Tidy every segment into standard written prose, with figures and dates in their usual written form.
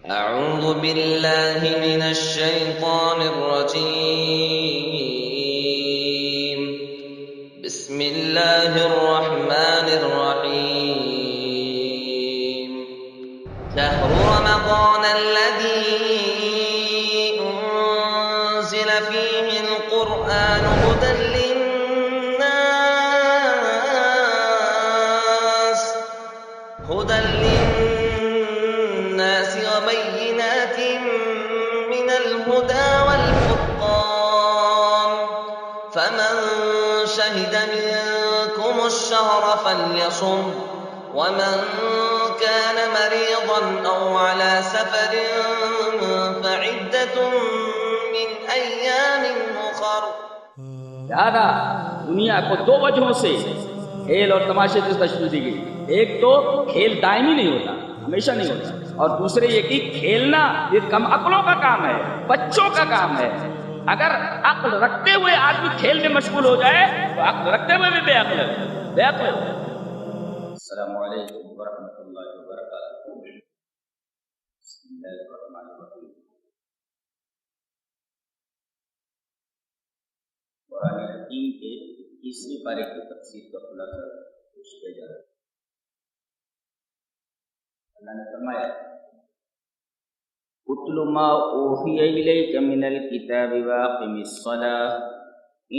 أعوذ بالله من الشيطان الرجيم. بسم الله الرحمن الرحيم. شهر رمضان الذي أنزل فيه القرآن هدى للناس وبينات من الهدى والفرقان، فمن شهد منكم الشهر فليصم، ومن كان مريضا أو على سفر فعدة من أيام أخر. لہذا دنیا کو دو وجہوں سے کھیل اور تماشے سے تشبیہ دی گئی. ایک تو کھیل دائمی نہیں ہوتا، ہمیشہ نہیں ہوتا، اور دوسرے یہ کہ کھیلنا یہ کم عقلوں کا کام ہے، بچوں کا کام ہے. اگر عقل رکھتے ہوئے آدمی کھیل میں مشغول ہو جائے تو عقل رکھتے ہوئے بھی بے عقل ہے. السلام علیکم ورحمۃ اللہ وبرکاتہ. بسم اللہ الرحمن الرحیم. قرآن حکیم کے تیسری پارے کی تفسیر کا خلاصہ پیش کیا جا رہا ہے. اللہ نے فرمایا اتل ما اوحی الیک من الکتاب واقم الصلاۃ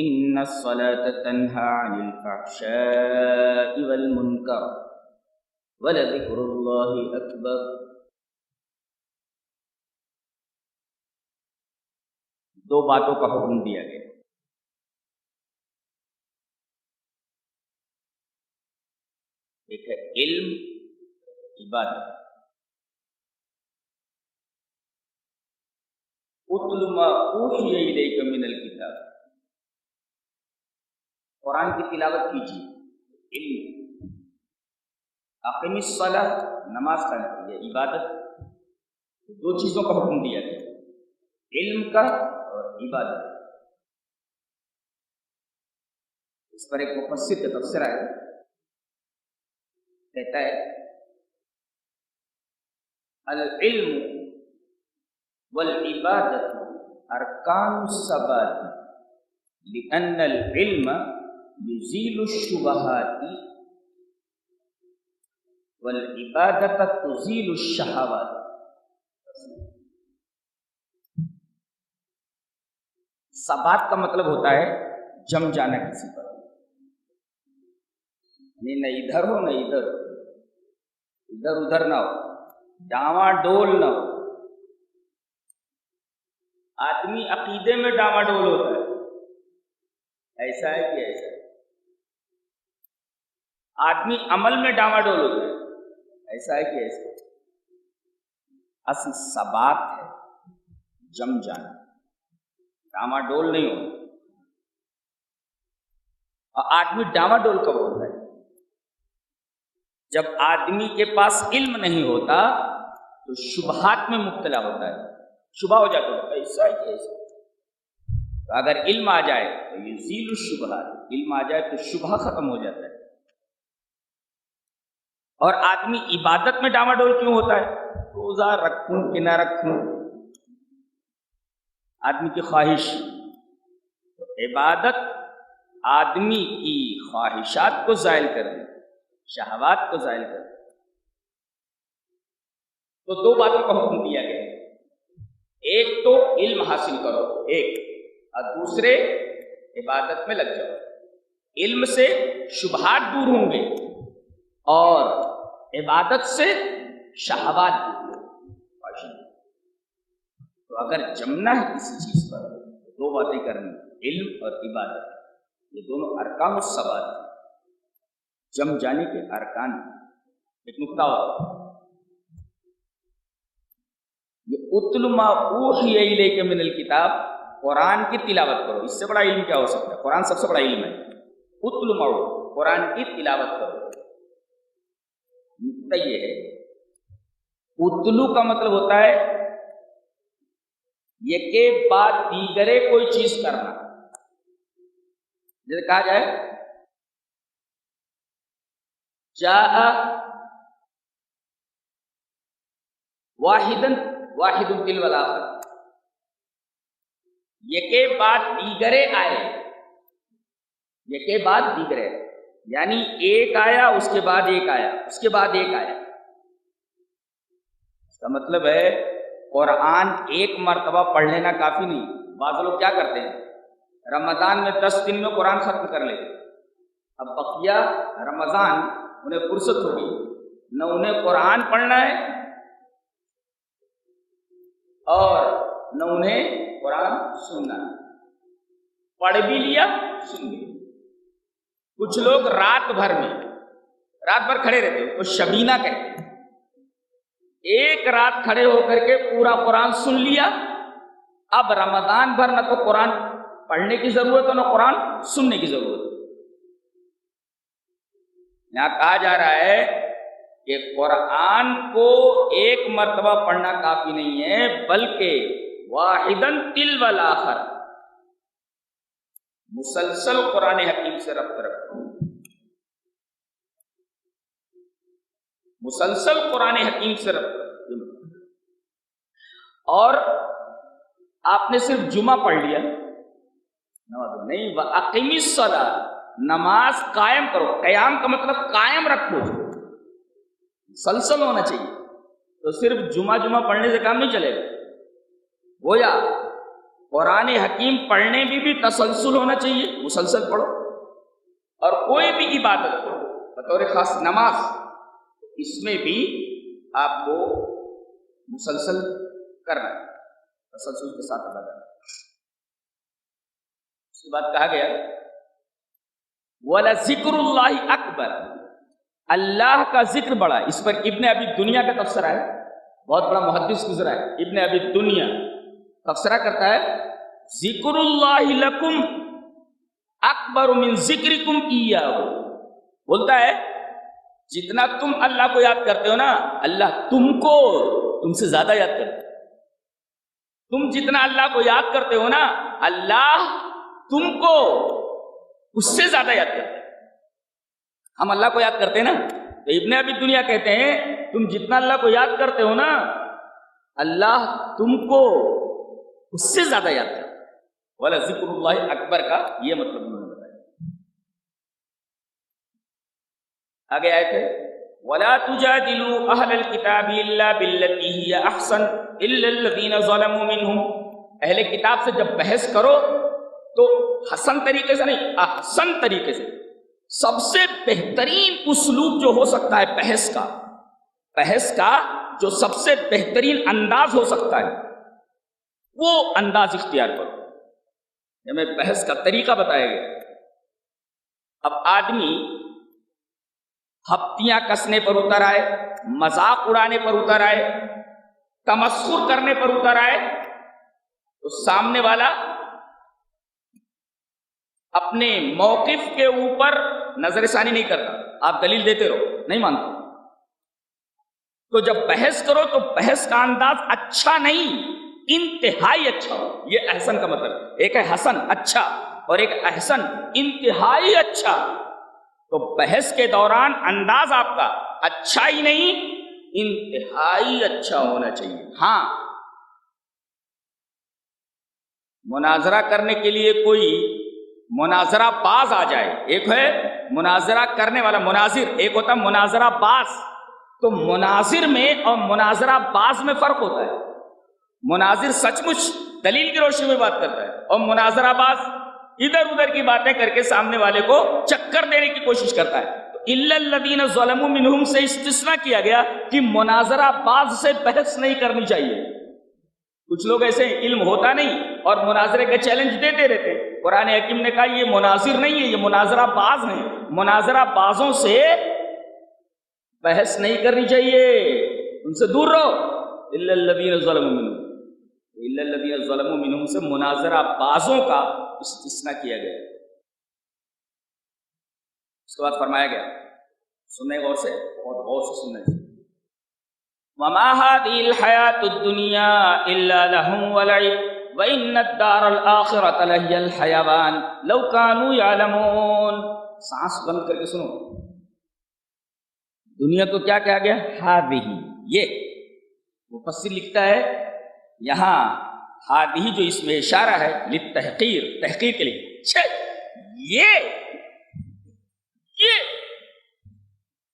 ان الصلاۃ تنہی عن الفحشاء والمنکر ولذکر اللہ اکبر. دو باتوں کا حکم دیا گیا. ایک ہے علم، عبادت. اتل ما اوحی الیک من الکتاب، قرآن کی تلاوت کیجیے. علم، اقیم الصلاۃ، نماز قائم کیجیے، عبادت. دو چیزوں کا حکم دیا گیا، علم کا اور عبادت. اس پر ایک مفسر کا تفسیر ہے، کہتا ہے العلم والعبادت ارکان الثبات لأن العلم يزيل الشبهات والعبادت تزيل الشهوات. ثبات کا مطلب ہوتا ہے جم جانا کسی پر، نہ ادھر ہو نہ ادھر ہو، ادھر ادھر نہ ہو، ڈاواں ڈول نہ ہو. آدمی عقیدے میں ڈاواں ڈول ہوتا ہے، ایسا ہے کہ ایسا ہے. آدمی عمل میں ڈاواں ڈول ہوتا ہے، ایسا ہے کہ ایسا ہے. اصل ثبات ہے جم جانا، ڈاواں ڈول نہیں ہوتا. اور آدمی ڈاواں ڈول کب ہوتا ہے؟ جب آدمی کے پاس علم نہیں ہوتا تو شبہات میں مبتلا ہوتا ہے، شبہ ہو جاتا ہے ایسا ہے کہ ایسا. تو اگر علم آ جائے تو یزیل الشبہات، علم آ جائے تو شبہ ختم ہو جاتا ہے. اور آدمی عبادت میں ڈاواں ڈول کیوں ہوتا ہے؟ روزہ رکھوں کہ نہ رکھوں، آدمی کی خواہش. تو عبادت آدمی کی خواہشات کو زائل کر دے، شہوات کو زائل کر دے. تو دو باتوں کا حکم دیا گیا، ایک تو علم حاصل کرو ایک، اور دوسرے عبادت میں لگ جاؤ. علم سے شبہات دور ہوں گے اور عبادت سے شہوات دور ہوں گے. تو اگر جمنا ہے کسی چیز پر تو دو باتیں کرنی، علم اور عبادت. یہ دونوں ارکان الثبات ہیں، جم جانے کے ارکان. ایک نقطہ اور، یہ اتل ما اوحی الیک من الکتاب، قرآن کی تلاوت کرو. اس سے بڑا علم کیا ہو سکتا ہے؟ قرآن سب سے بڑا علم ہے. اتل ما، قرآن کی تلاوت کرو. نقطہ یہ ہے، اتلو کا مطلب ہوتا ہے یہ کے بعد دیگرے کوئی چیز کرنا. جیسے کہا جائے جاء واحدن واحد تلو الآخر، یکے بعد دیگرے آئے، یکے بعد دیگرے، یعنی ایک آیا اس کے بعد ایک آیا اس کے بعد ایک آیا۔ اس کا مطلب ہے قرآن ایک مرتبہ پڑھ لینا کافی نہیں۔ بعض لوگ کیا کرتے ہیں، رمضان میں 10 دن میں قرآن ختم کر لیتے، اب بقیہ رمضان انہیں فرصت ہوگی، نہ انہیں قرآن پڑھنا ہے اور نہ انہیں قرآن سننا ہے، پڑھ بھی لیا سن بھی لیا۔ کچھ لوگ رات بھر کھڑے رہتے ہیں، وہ شبینہ کہتے ہیں، ایک رات کھڑے ہو کر کے پورا قرآن سن لیا، اب رمضان بھر نہ تو قرآن پڑھنے کی ضرورت ہے نہ قرآن سننے کی ضرورت ہے۔ یہاں کہا جا رہا ہے کہ قرآن کو ایک مرتبہ پڑھنا کافی نہیں ہے، بلکہ واحداً تلو الآخر، مسلسل قرآن حکیم سے ربط رکھو، مسلسل قرآن حکیم سے ربط رکھو۔ اور آپ نے صرف جمعہ پڑھ لیا نہیں، وَأَقِمِ الصَّلَاةَ، نماز قائم کرو، قیام کا مطلب قائم رکھو، مسلسل ہونا چاہیے۔ تو صرف جمعہ پڑھنے سے کام نہیں چلے گا، گویا قرآن حکیم پڑھنے میں بھی تسلسل ہونا چاہیے، مسلسل پڑھو، اور کوئی بھی عبادت کرو بطور خاص نماز، اس میں بھی آپ کو مسلسل کرنا ہے، تسلسل کے ساتھ ادا کرنا ہے۔ اس کے بعد کہا گیا وَلَذِكْرُ اللَّهِ أَكْبَرُ، اللہ کا ذکر بڑا۔ اس پر ابن ابی دنیا کا تبصرہ ہے، بہت بڑا محدث گزرا ہے، ابن ابی دنیا تبصرہ کرتا ہے ذکر اللہ لکم اکبر من ذکرکم ایاہ، بولتا ہے جتنا تم اللہ کو یاد کرتے ہو نا، اللہ تم کو تم سے زیادہ یاد کرتے ہو۔ تم جتنا اللہ کو یاد کرتے ہو نا، اللہ تم کو اس سے زیادہ یاد کرتے ہیں۔ ہم اللہ کو یاد کرتے ہیں نا، تو ابن ابی دنیا کہتے ہیں تم جتنا اللہ کو یاد کرتے ہو نا، اللہ تم کو اس سے زیادہ یاد کرتا ہے۔ والا ذکر اللہ اکبر کا یہ مطلب انہوں نے بتایا۔ آگے آئے تھے وَلَا تُجَادِلُوا أَهْلَ الْكِتَابِ إِلَّا بِالَّتِي هِيَ أَحْسَنُ إِلَّا الَّذِينَ ظَلَمُوا مِنْهُمْ، اہل کتاب سے جب بحث کرو تو حسن طریقے سے نہیں، احسن طریقے سے، سب سے بہترین اسلوب جو ہو سکتا ہے بحث کا جو سب سے بہترین انداز ہو سکتا ہے وہ انداز اختیار کرو۔ ہمیں بحث کا طریقہ بتایا گیا۔ اب آدمی ہفتیاں کسنے پر اتر آئے، مذاق اڑانے پر اتر آئے، تمسخر کرنے پر اتر آئے، تو سامنے والا اپنے موقف کے اوپر نظر ثانی نہیں کرتا، آپ دلیل دیتے رہو، نہیں مانتا۔ تو جب بحث کرو تو بحث کا انداز اچھا نہیں، انتہائی اچھا ہو۔ یہ احسن کا مطلب، ایک ہے حسن اچھا اور ایک احسن انتہائی اچھا۔ تو بحث کے دوران انداز آپ کا اچھا ہی نہیں، انتہائی اچھا ہونا چاہیے۔ ہاں، مناظرہ کرنے کے لیے کوئی مناظرہ باز آ جائے، ایک ہے مناظرہ کرنے والا مناظر، ایک ہوتا ہے مناظرہ باز۔ تو مناظر میں اور مناظرہ باز میں فرق ہوتا ہے۔ مناظر سچ مچ دلیل کی روشنی میں بات کرتا ہے، اور مناظرہ باز ادھر ادھر کی باتیں کر کے سامنے والے کو چکر دینے کی کوشش کرتا ہے۔ تو الا الذین ظلموا منہم سے استثناء کیا گیا کہ مناظرہ باز سے بحث نہیں کرنی چاہیے۔ کچھ لوگ ایسے علم ہوتا نہیں اور مناظرے کا چیلنج دیتے رہتے۔ قرآن حکیم نے کہا یہ مناظر نہیں ہے، یہ مناظرہ باز ہیں، مناظرہ بازوں سے بحث نہیں کرنی چاہیے، ان سے دور رہو۔ الا الذین ظلموا منہم، الا الذین ظلموا منہم سے مناظرہ بازوں کا استثناء کیا گیا۔ اس کے بعد فرمایا گیا، سننے غور سے، بہت غور سے سننے سے، وَمَا هَذِهِ الْحَيَاةُ الدُّنْيَا إِلَّا لَهْوٌ وَلَعِبٌ وَإِنَّ الدَّارَ الْآخِرَةَ لَهِيَ الْحَيَوَانُ لَوْ كَانُوا يَعْلَمُونَ۔ سانس بند کر کے سنو، دنیا کو کیا کہا گیا؟ هَذِهِ، یہ مفسر لکھتا ہے یہاں ہادی جو اس میں اشارہ ہے للتحقیر، تحقیر کے لیے. یہ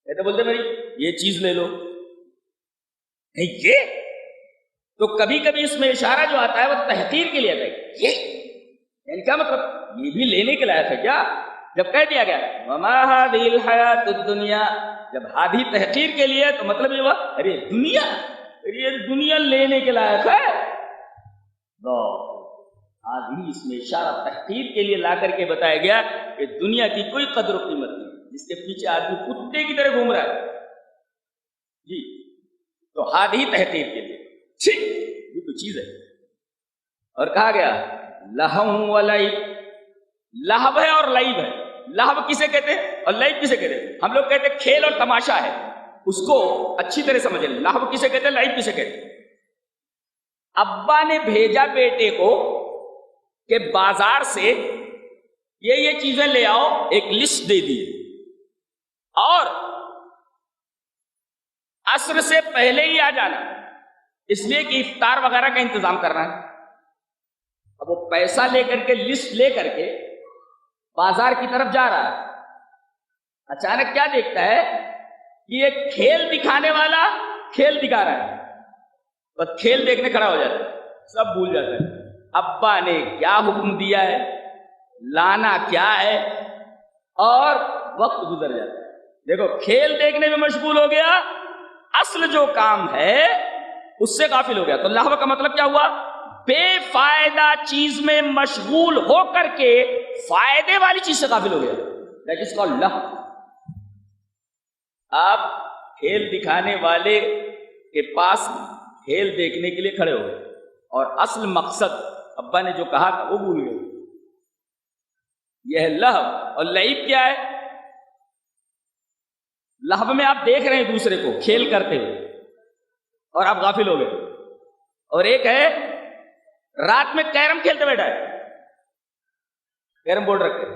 کہتے بولتے بھائی یہ چیز لے لو، نہیں یہ تو کبھی کبھی اس میں اشارہ جو آتا ہے وہ تحقیر کے لیے آتا ہے. یہ یعنی کیا مطلب؟ یہ بھی لینے کے لائق ہے کیا؟ جب کہہ دیا گیا وما هذه الحیات الدنیا، جب ہادی تحقیر کے لیے تو مطلب یہ ہوا ارے دنیا، یہ دنیا لینے کے لائق ہے. ہادی اس میں اشارہ تحقیر کے لیے لا کر کے بتایا گیا کہ دنیا کی کوئی قدر و قیمت نہیں، جس کے پیچھے آدمی کتے کی طرح گھوم رہا ہے جی، تو ہادی تحقیر کے لیے یہ تو چیز ہے. اور کہا گیا لہو و لعب، لہو ہے اور لعب ہے. لہو کسے کہتے ہیں اور لعب کسے کہتے ہیں؟ ہم لوگ کہتے ہیں کھیل اور تماشا ہے، اس کو اچھی طرح سمجھ لیں. لہو کسے کہتے ہیں، لعب کسے کہتے ہیں؟ ابا نے بھیجا بیٹے کو کہ بازار سے یہ چیزیں لے آؤ، ایک لسٹ دے دی اور عصر سے پہلے ہی آ جانا، اس لیے کہ افطار وغیرہ کا انتظام کرنا ہے. اب وہ پیسہ لے کر کے لسٹ لے کر کے بازار کی طرف جا رہا ہے، اچانک کیا دیکھتا ہے کہ یہ کھیل دکھانے والا کھیل دکھا رہا ہے، بس کھیل دیکھنے کھڑا ہو جاتا ہے، سب بھول جاتا ہے ابا نے کیا حکم دیا ہے، لانا کیا ہے، اور وقت گزر جاتا ہے. دیکھو کھیل دیکھنے میں مشغول ہو گیا، اصل جو کام ہے اس سے غافل ہو گیا. تو لہو کا مطلب کیا ہوا؟ بے فائدہ چیز میں مشغول ہو کر کے فائدے والی چیز سے غافل ہو گیا. دیٹ از کالڈ لہو. آپ کھیل دکھانے والے کے پاس کھیل دیکھنے کے لیے کھڑے ہو گئے اور اصل مقصد ابا نے جو کہا تھا وہ بھول گئے. یہ ہے لہو. اور لعب کیا ہے؟ لہو میں آپ دیکھ رہے ہیں دوسرے کو کھیل کرتے ہوئے اور آپ غافل ہو گئے. اور ایک ہے رات میں کیرم کھیلتے بیٹھا ہے، کیرم بورڈ رکھتے.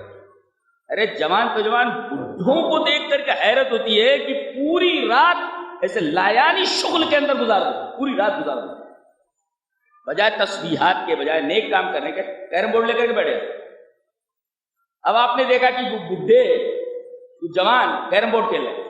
ارے جوان تو جوان بڈھوں کو دیکھ کر کے حیرت ہوتی ہے کہ پوری رات ایسے لایانی شغل کے اندر گزار دو، پوری رات گزار دو، بجائے تسبیحات کے، بجائے نیک کام کرنے کے کیرم بورڈ لے کر کے بیٹھے. اب آپ نے دیکھا کہ وہ بڈھے جوان کیرم بورڈ کھیل رہے،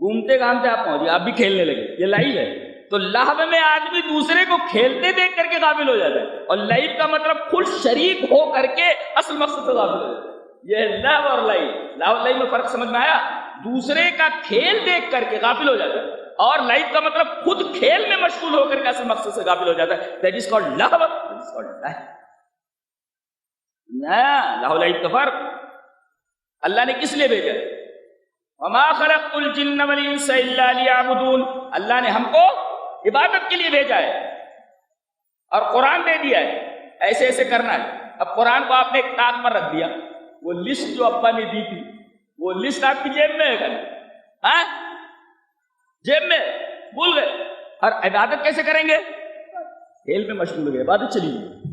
گھومتے گھامتے آپ پہنچے، آپ بھی کھیلنے لگے. یہ لعب ہے. تو لہو میں آدمی دوسرے کو کھیلتے دیکھ کر کے غافل ہو جاتا ہے، اور لعب کا مطلب خود شریک ہو کر کے اصل مقصد سے غافل ہو جاتا ہے. یہ ہے لہو اور لعب. لہو لعب میں فرق سمجھ میں آیا؟ دوسرے کا کھیل دیکھ کر کے غافل ہو جاتا ہے، اور لعب کا مطلب خود کھیل میں مشغول ہو کر کے اصل مقصد سے غافل ہو جاتا ہے. دیٹ از کالڈ لہو، دیٹ از کالڈ لعب. لہو لعب کا فرق. اللہ نے کس لیے بھیجا؟ وما خلقت الجن والانس الا ليعبدون. اللہ نے ہم کو عبادت کے لیے بھیجا ہے اور قرآن دے دیا ہے، ایسے ایسے کرنا ہے. اب قرآن کو آپ نے ایک طاق پر رکھ دیا، وہ لسٹ جو ابا نے دی تھی وہ لسٹ آپ کی جیب میں ہے، ہاں جیب میں بھول گئے. اور عبادت کیسے کریں گے؟ کھیل میں مشغول ہو گئے، عبادت چلی گئی.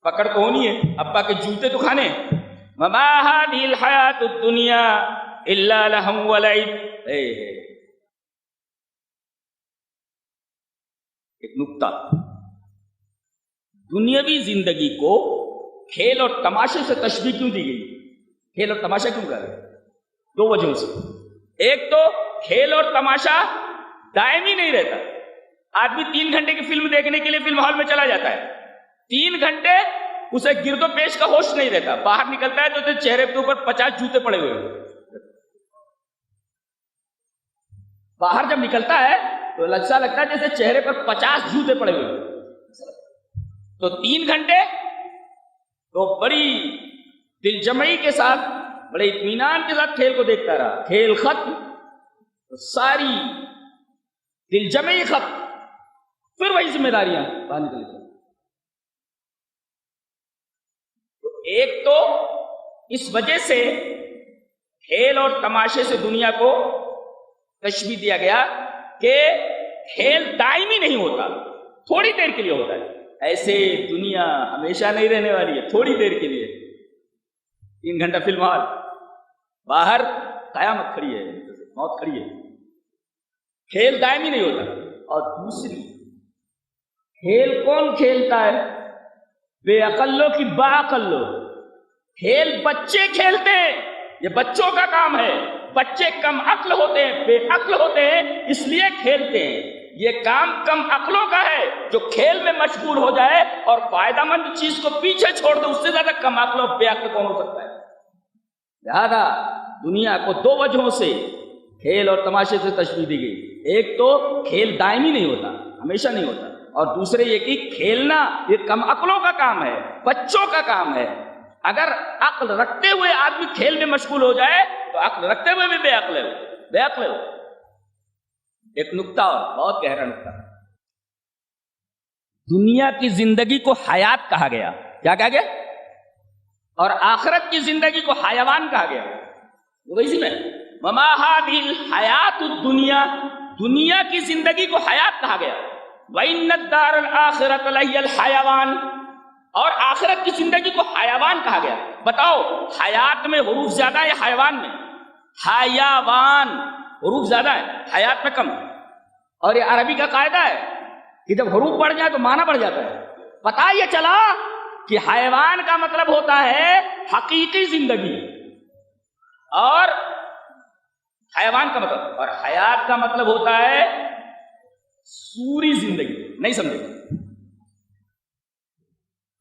پکڑ تو ہونی ہے، ابا کے جوتے تو کھانے. وما هذه الحیات الدنیا الا لہو ولعب. ایک نکتہ، دنیاوی زندگی کو کھیل اور تماشے سے تشبیہ کیوں دی گئی؟ کھیل اور تماشا کیوں کہا گیا؟ دو وجہوں سے. ایک تو کھیل اور تماشا دائمی نہیں رہتا. آدمی 3 گھنٹے کی فلم دیکھنے کے لیے فلم ہال میں چلا جاتا ہے، 3 گھنٹے اسے گرد و پیش کا ہوش نہیں رہتا. باہر نکلتا ہے تو چہرے کے اوپر 50 جوتے پڑے ہوئے. باہر جب نکلتا ہے تو ایسا لگتا ہے جیسے چہرے پر 50 جوتے پڑے ہوئے. تو 3 گھنٹے تو بڑی دل جمعی کے ساتھ، بڑے اطمینان کے ساتھ کھیل کو دیکھتا رہا. کھیل ختم تو ساری دل جمعی ختم، پھر وہی ذمہ داریاں باہر نکل گئی. ایک تو اس وجہ سے کھیل اور تماشے سے دنیا کو تشبیہ دیا گیا کہ کھیل دائمی نہیں ہوتا، تھوڑی دیر کے لیے ہوتا ہے. ایسے دنیا ہمیشہ نہیں رہنے والی ہے، تھوڑی دیر کے لیے. 3 گھنٹہ فلم ہال، باہر قیامت کھڑی ہے، موت کھڑی ہے. کھیل دائمی نہیں ہوتا. اور دوسری، کھیل کون کھیلتا ہے؟ بے عقلوں کی باعقلوں. کھیل بچے کھیلتے ہیں، یہ بچوں کا کام ہے. بچے کم عقل ہوتے ہیں، بے عقل ہوتے ہیں، اس لیے کھیلتے ہیں. یہ کام کم عقلوں کا ہے جو کھیل میں مشغول ہو جائے اور فائدہ مند چیز کو پیچھے چھوڑ دے. اس سے زیادہ کم عقل اور بے عقل کون ہو سکتا ہے؟ لہذا دنیا کو دو وجہوں سے کھیل اور تماشے سے تشبیہ دی گئی. ایک تو کھیل دائمی نہیں ہوتا، ہمیشہ نہیں ہوتا، اور دوسرے یہ کہ کھیلنا یہ کم عقلوں کا کام ہے، بچوں کا کام ہے. اگر عقل رکھتے ہوئے آدمی کھیل میں مشغول ہو جائے تو عقل رکھتے ہوئے بھی بے عقل ہو. ایک نکتہ اور بہت گہرا نکتہ. دنیا کی زندگی کو حیات کہا گیا. کیا کہا گیا؟ اور آخرت کی زندگی کو حیوان کہا گیا. وہ اسی میں وما هذه الحیات الدنیا، دنیا کی زندگی کو حیات کہا گیا. وَإِنَّ الدَّارَ الْآخِرَةَ لَهِيَ الْحَيَوَانُ، اور آخرت کی زندگی کو حیوان کہا گیا. بتاؤ حیات میں حروف زیادہ ہے یا حیوان میں؟ حیوان حروف زیادہ ہے، حیات میں کم. اور یہ عربی کا قاعدہ ہے کہ جب حروف بڑھ جائے تو معنی بڑھ جاتا ہے. پتہ یہ چلا کہ حیوان کا مطلب ہوتا ہے حقیقی زندگی، اور حیوان کا مطلب، اور حیات کا مطلب ہوتا ہے سوری زندگی. نہیں سمجھے؟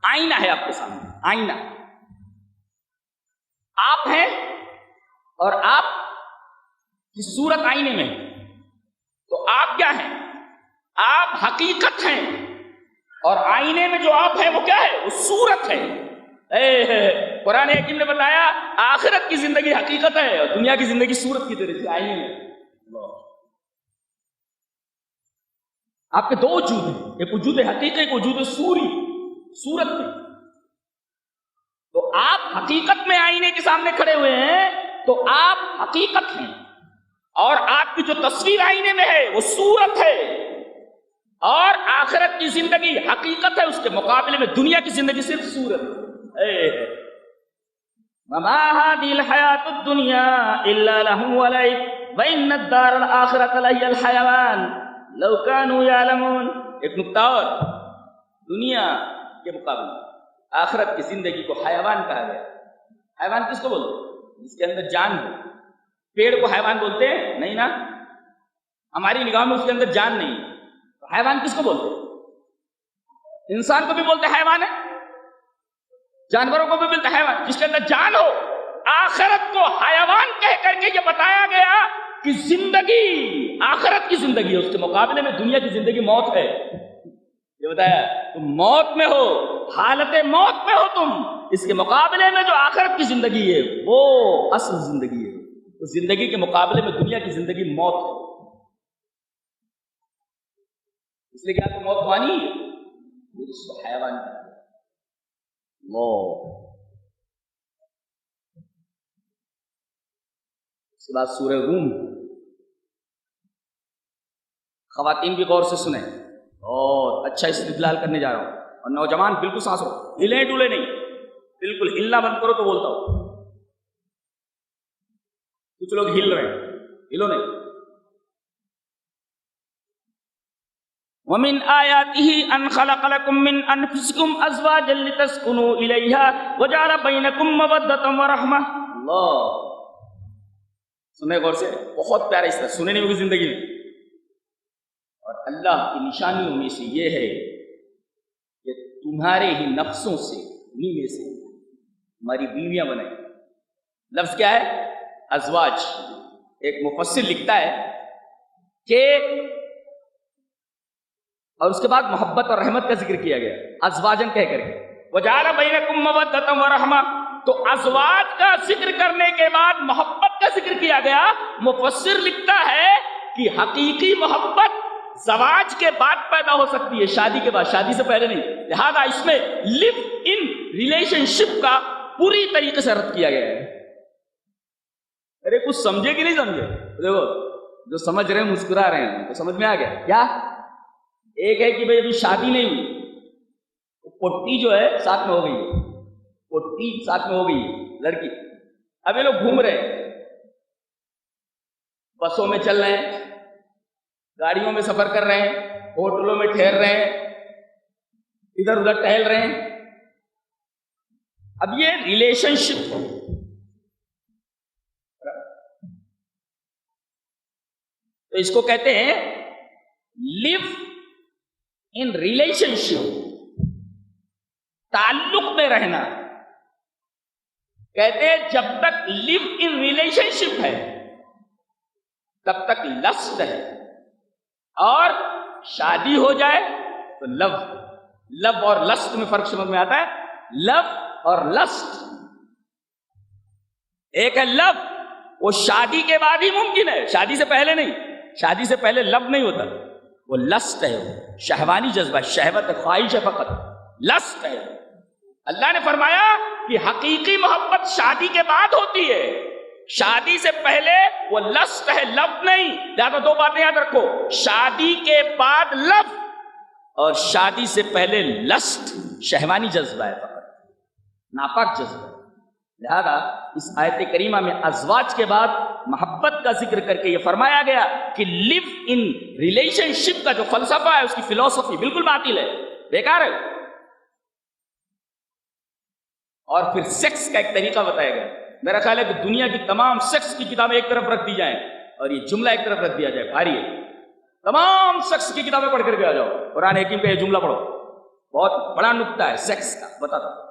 آئینہ ہے آپ کے سامنے، آئینہ. آپ ہیں اور آپ کی صورت آئینے میں، تو آپ کیا ہیں؟ آپ حقیقت ہیں، اور آئینے میں جو آپ ہیں وہ کیا ہے؟ وہ صورت ہے. قرآن حکیم نے بتایا آخرت کی زندگی حقیقت ہے اور دنیا کی زندگی صورت کی طرح سے آئینے میں. آپ کے دو وجود ہیں، ایک وجود حقیقی، ایک وجود سوری، صورت میں. تو آپ حقیقت میں آئینے کے سامنے کھڑے ہوئے ہیں تو آپ حقیقت ہیں، اور آپ کی جو تصویر آئینے میں ہے وہ صورت ہے. اور آخرت کی زندگی حقیقت ہے، اس کے مقابلے میں دنیا کی زندگی صرف صورت ہے. وَمَا هَذِهِ الْحَيَاةُ الدُّنْيَا إِلَّا لَهْوٌ وَلَعِبٌ وَإِنَّ الدَّارَ الْآخِرَةَ لَهِيَ الْحَيَوَانُ لَوْ كَانُوا يَعْلَمُونَ. ایک نکتہ اور، دنیا کے مقابلے آخرت کی زندگی کو حیوان کہا گیا. حیوان کس کو بولتے ہیں؟ جس کے اندر جان ہو. پیڑ کو حیوان بولتے ہیں؟ نہیں نا، ہماری نگاہ میں اس کے اندر جان نہیں. تو حیوان کس کو بولتے ہیں؟ انسان کو بھی بولتے ہیں حیوان ہے، جانوروں کو بھی بولتے ہیں حیوان. جس کے اندر جان ہو. آخرت کو حیوان کہہ کر کے یہ بتایا گیا کہ زندگی آخرت کی زندگی ہے، اس کے مقابلے میں دنیا کی زندگی موت ہے. یہ بتایا تم موت میں ہو، حالت موت میں ہو تم، اس کے مقابلے میں جو آخرت کی زندگی ہے وہ اصل زندگی ہے. تو زندگی کے مقابلے میں دنیا کی زندگی موت ہے. اس لیے کیا موت مانی ہے، اس کو حیوان ہے. اس کے بعد سورہ روم. خواتین بھی غور سے سنیں، اور اچھا استدلال کرنے جا رہا ہوں. اور نوجوان بالکل سانس رو، ہلیں ڈولے نہیں، بالکل ہلنا بند کرو تو بولتا ہوں. کچھ لوگ ہل رہے ہیں، ہلو نہیں. وَمِنْ آيَاتِهِ أَنْ خَلَقَ لَكُم مِّنْ أَنفُسِكُمْ أَزْوَاجًا لِتَسْكُنُوا إِلَيْهَا وَجَعَلَ بَيْنَكُم مَّوَدَّةً وَرَحْمَةً. اللہ سنیں غور سے، بہت پیارا اس طرح سنے نہیں ہوگی زندگی میں. اور اللہ کی نشانیوں میں سے یہ ہے کہ تمہارے ہی نفسوں سے، انہی میں سے ہماری بیویاں بنائیں. لفظ کیا ہے؟ ازواج. ایک مفسر لکھتا ہے کہ، اور اس کے بعد محبت اور رحمت کا ذکر کیا گیا ازواجن کہہ کر کے. وَجَعَلَ بَيْنَكُم مَّوَدَّةً وَرَحْمَةً. تو ازواج کا ذکر کرنے کے بعد محبت کا ذکر کیا گیا. مفسر لکھتا ہے کہ حقیقی محبت زواج کے بعد پیدا ہو سکتی ہے، شادی کے بعد، شادی سے پہلے نہیں. لہذا اس میں لیو ان ریلیشن شپ کا پوری طریقے سے رد کیا گیا ہے. ارے کچھ سمجھے کہ نہیں سمجھے؟ دیکھو جو سمجھ رہے ہیں مسکرا رہے ہیں، تو سمجھ میں آ گیا کیا؟ ایک ہے کہ بھئی ابھی شادی نہیں ہوئی، پٹی جو ہے ساتھ میں ہو گئی، پٹی ساتھ میں ہو گئی لڑکی. اب یہ لوگ گھوم رہے ہیں، بسوں میں چل رہے ہیں، گاڑیوں میں سفر کر رہے ہیں، ہوٹلوں میں ٹھہر رہے ہیں، ادھر ادھر ٹہل رہے ہیں. اب یہ ریلیشن شپ ہے. تو اس کو کہتے ہیں لیو ان ریلیشن شپ، تعلق میں رہنا. کہتے ہیں جب تک لیو ان ریلیشن شپ ہے تب تک لسٹ ہے، اور شادی ہو جائے تو لو. لو اور لسٹ میں فرق سمجھ میں آتا ہے؟ لو اور لسٹ، ایک ہے لو، وہ شادی کے بعد ہی ممکن ہے، شادی سے پہلے نہیں. شادی سے پہلے لو نہیں ہوتا. وہ لسٹ ہے، وہ شہوانی جذبہ، شہوت خواہش ہے فقط، لسٹ ہے. اللہ نے فرمایا کہ حقیقی محبت شادی کے بعد ہوتی ہے، شادی سے پہلے وہ لسٹ ہے، لو نہیں. لہذا دو باتیں یاد رکھو، شادی کے بعد لو اور شادی سے پہلے لسٹ شہوانی جذبہ ہے فقط، ناپاک جذبہ ہے. لہذا اس آیت کریمہ میں ازواج کے بعد محبت کا ذکر کر کے یہ فرمایا گیا کہ لیو ان ریلیشن شپ کا جو فلسفہ ہے، اس کی فلسفی بالکل باطل ہے، بیکار ہے. اور پھر سیکس کا ایک طریقہ بتایا گیا. میرا خیال ہے کہ دنیا کی تمام سیکس کی کتابیں ایک طرف رکھ دی جائیں اور یہ جملہ ایک طرف رکھ دیا جائے، بھاری ہے. تمام سیکس کی کتابیں پڑھ کر کے آ جاؤ، قرآن حکیم کا یہ جملہ پڑھو، بہت بڑا نکتہ ہے سیکس کا. بتاتا ہوں.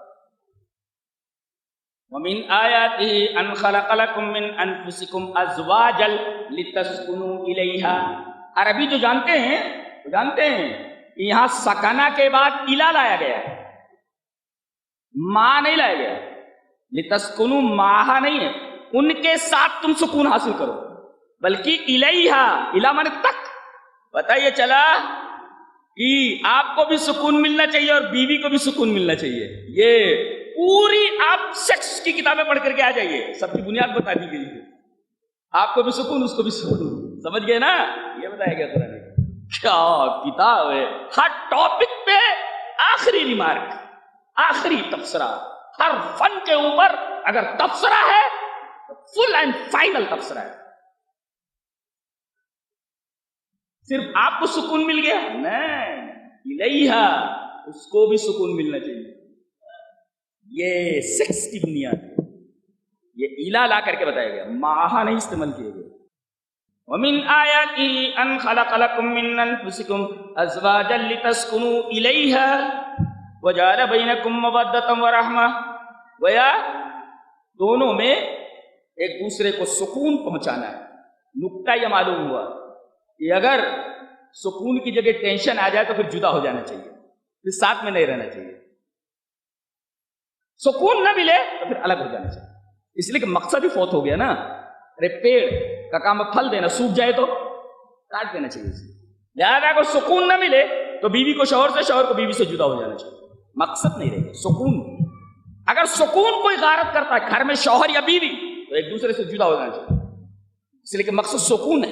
وَمِنْ آيَاتِهِ أَنْ خَلَقَ لَكُم مِّنْ أَنفُسِكُمْ أَزْوَاجًا لِتَسْكُنُوا إِلَيْهَا. عربی جو جانتے ہیں کہ یہاں سکنا کے بعد الا لایا گیا ہے، ماں نہیں لایا گیا. لتسکنو ماہا نہیں ہے، ان کے ساتھ تم سکون حاصل کرو، بلکہ الیہا، الا مانے تک. پتہ یہ چلا کہ آپ کو بھی سکون ملنا چاہیے اور بیوی کو بھی سکون ملنا چاہیے. یہ پوری آپ سیکس کی کتابیں پڑھ کر کے آ جائیے، سب کی بنیاد بتا دی گئی ہے. آپ کو بھی سکون، اس کو بھی سکون. سمجھ گئے نا؟ یہ بتایا گیا قرآن. کیا کتاب ہے! ہر ٹاپک پہ آخری ریمارک، آخری تبصرہ. ہر فن کے اوپر اگر تبصرہ ہے تو فل اینڈ فائنل تبصرہ ہے. صرف آپ کو سکون مل گیا نہیں، الیہا، اس کو بھی سکون ملنا چاہیے. یہ سیکس کی بنیاد ہے. یہ الا لا کر کے بتایا گیا، ماہا نہیں استعمال کیے گئے. وَمِنْ آيَاتِهِ أَنْ خَلَقَ لَكُم مِّنْ أَنفُسِكُمْ أَزْوَاجًا لِتَسْكُنُوا إِلَيْهَا وَجَعَلَ بَيْنَكُم مَّوَدَّةً وَرَحْمَةً. گویا دونوں میں ایک دوسرے کو سکون پہنچانا ہے. نکتہ یہ معلوم ہوا کہ اگر سکون کی جگہ ٹینشن آ جائے تو پھر جدا ہو جانا چاہیے، پھر ساتھ میں نہیں رہنا چاہیے. سکون نہ ملے تو پھر الگ ہو جانا چاہیے. اس لیے کہ مقصد ہی فوت ہو گیا نا. ارے پیڑ کا کام پھل دینا، سوکھ جائے تو کاٹ دینا چاہیے. لہٰذا اگر سکون نہ ملے تو بیوی کو شوہر سے، شوہر کو بیوی سے جدا ہو جانا چاہیے. مقصد نہیں رہے گا سکون. اگر سکون کوئی غارت کرتا ہے گھر میں شوہر یا بیوی تو ایک دوسرے سے جدا ہو جانا چاہیے. اس لیے کہ مقصد سکون ہے،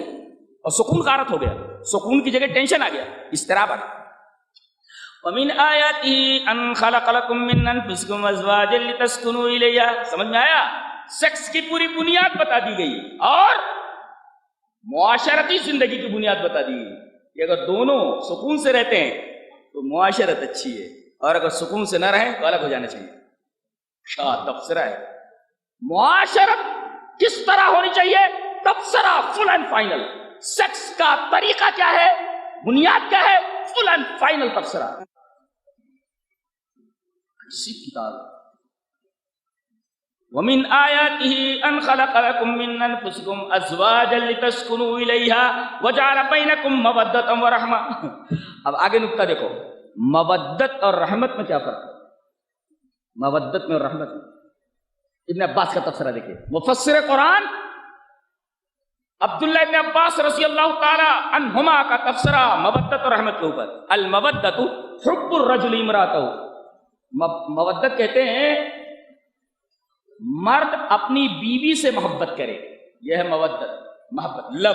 اور سکون غارت ہو گیا، سکون کی جگہ ٹینشن آ گیا، اضطراب آ گیا. وَمِنْ آيَاتِهِ أَنْ خَلَقَ لَكُم مِّنْ أَنفُسِكُمْ أَزْوَاجًا لِتَسْكُنُوا إِلَيْهَا. سمجھ میں آیا؟ سیکس کی پوری بنیاد بتا دی گئی اور معاشرتی زندگی کی بنیاد بتا دی گئی کہ اگر دونوں سکون سے رہتے ہیں تو معاشرت اچھی ہے، اور اگر سکون سے نہ رہیں تو الگ ہو جانا چاہیے. کیا تبصرہ ہے! معاشرت کس طرح ہونی چاہیے؟ تبصرہ فل اینڈ فائنل. سیکس کا طریقہ کیا ہے، بنیاد کیا ہے، فل اینڈ فائنل تبصرہ. ایسی کتاب. وَمِنْ آيَاتِهِ أَنْ خَلَقَ لَكُم مِّنْ أَنفُسِكُمْ أَزْوَاجًا لِتَسْكُنُوا إِلَيْهَا وَجَعَلَ بَيْنَكُم مَّوَدَّةً وَرَحْمَةً. اب آگے نکتہ دیکھو، مودت اور رحمت میں کیا فرق ہے؟ مودت میں اور رحمت میں. ابن عباس کا تفسیرہ دیکھیے. مفسر قرآن عبداللہ ابن عباس رضی اللہ تعالی عنہما کا تفسیرہ مودت اور رحمت کے اوپر. المودت حب الرجل امرأتہ. مودت کہتے ہیں مرد اپنی بیوی سے محبت کرے، یہ ہے مودت، محبت. Love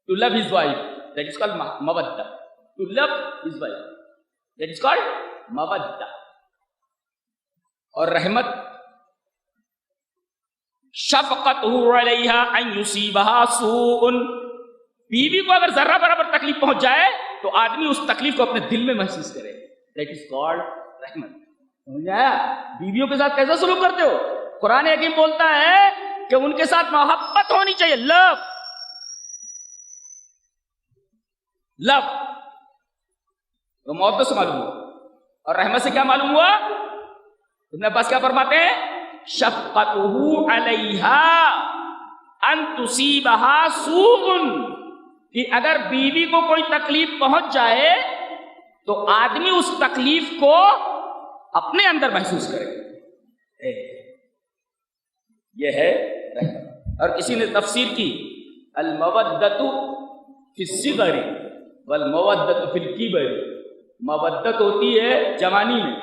to love his wife, that is called مودت. To love his wife, that is called مودت. اور رحمت شفقتہ علیہا ان یصیبہا سوء. بیوی کو اگر ذرہ برابر تکلیف پہنچ جائے تو آدمی اس تکلیف کو اپنے دل میں محسوس کرے. That is called رحمت. سمجھ آیا؟ بیویوں کے ساتھ کیسا سلوک کرتے ہو؟ قرآن حکیم بولتا ہے کہ ان کے ساتھ محبت ہونی چاہیے. لو تو محبت سے معلوم ہوا. اور رحمت سے کیا معلوم ہوا؟ ابن عباس کیا فرماتے ہیں؟ شفقتہ علیہا ان تصیبہا سوء، کہ اگر بیوی کو کوئی تکلیف پہنچ جائے تو آدمی اس تکلیف کو اپنے اندر محسوس کرے. یہ ہے رحمت. اور کسی نے تفسیر کی المودۃ فی الصغر والمودۃ فی الکبر. مودت ہوتی ہے جوانی میں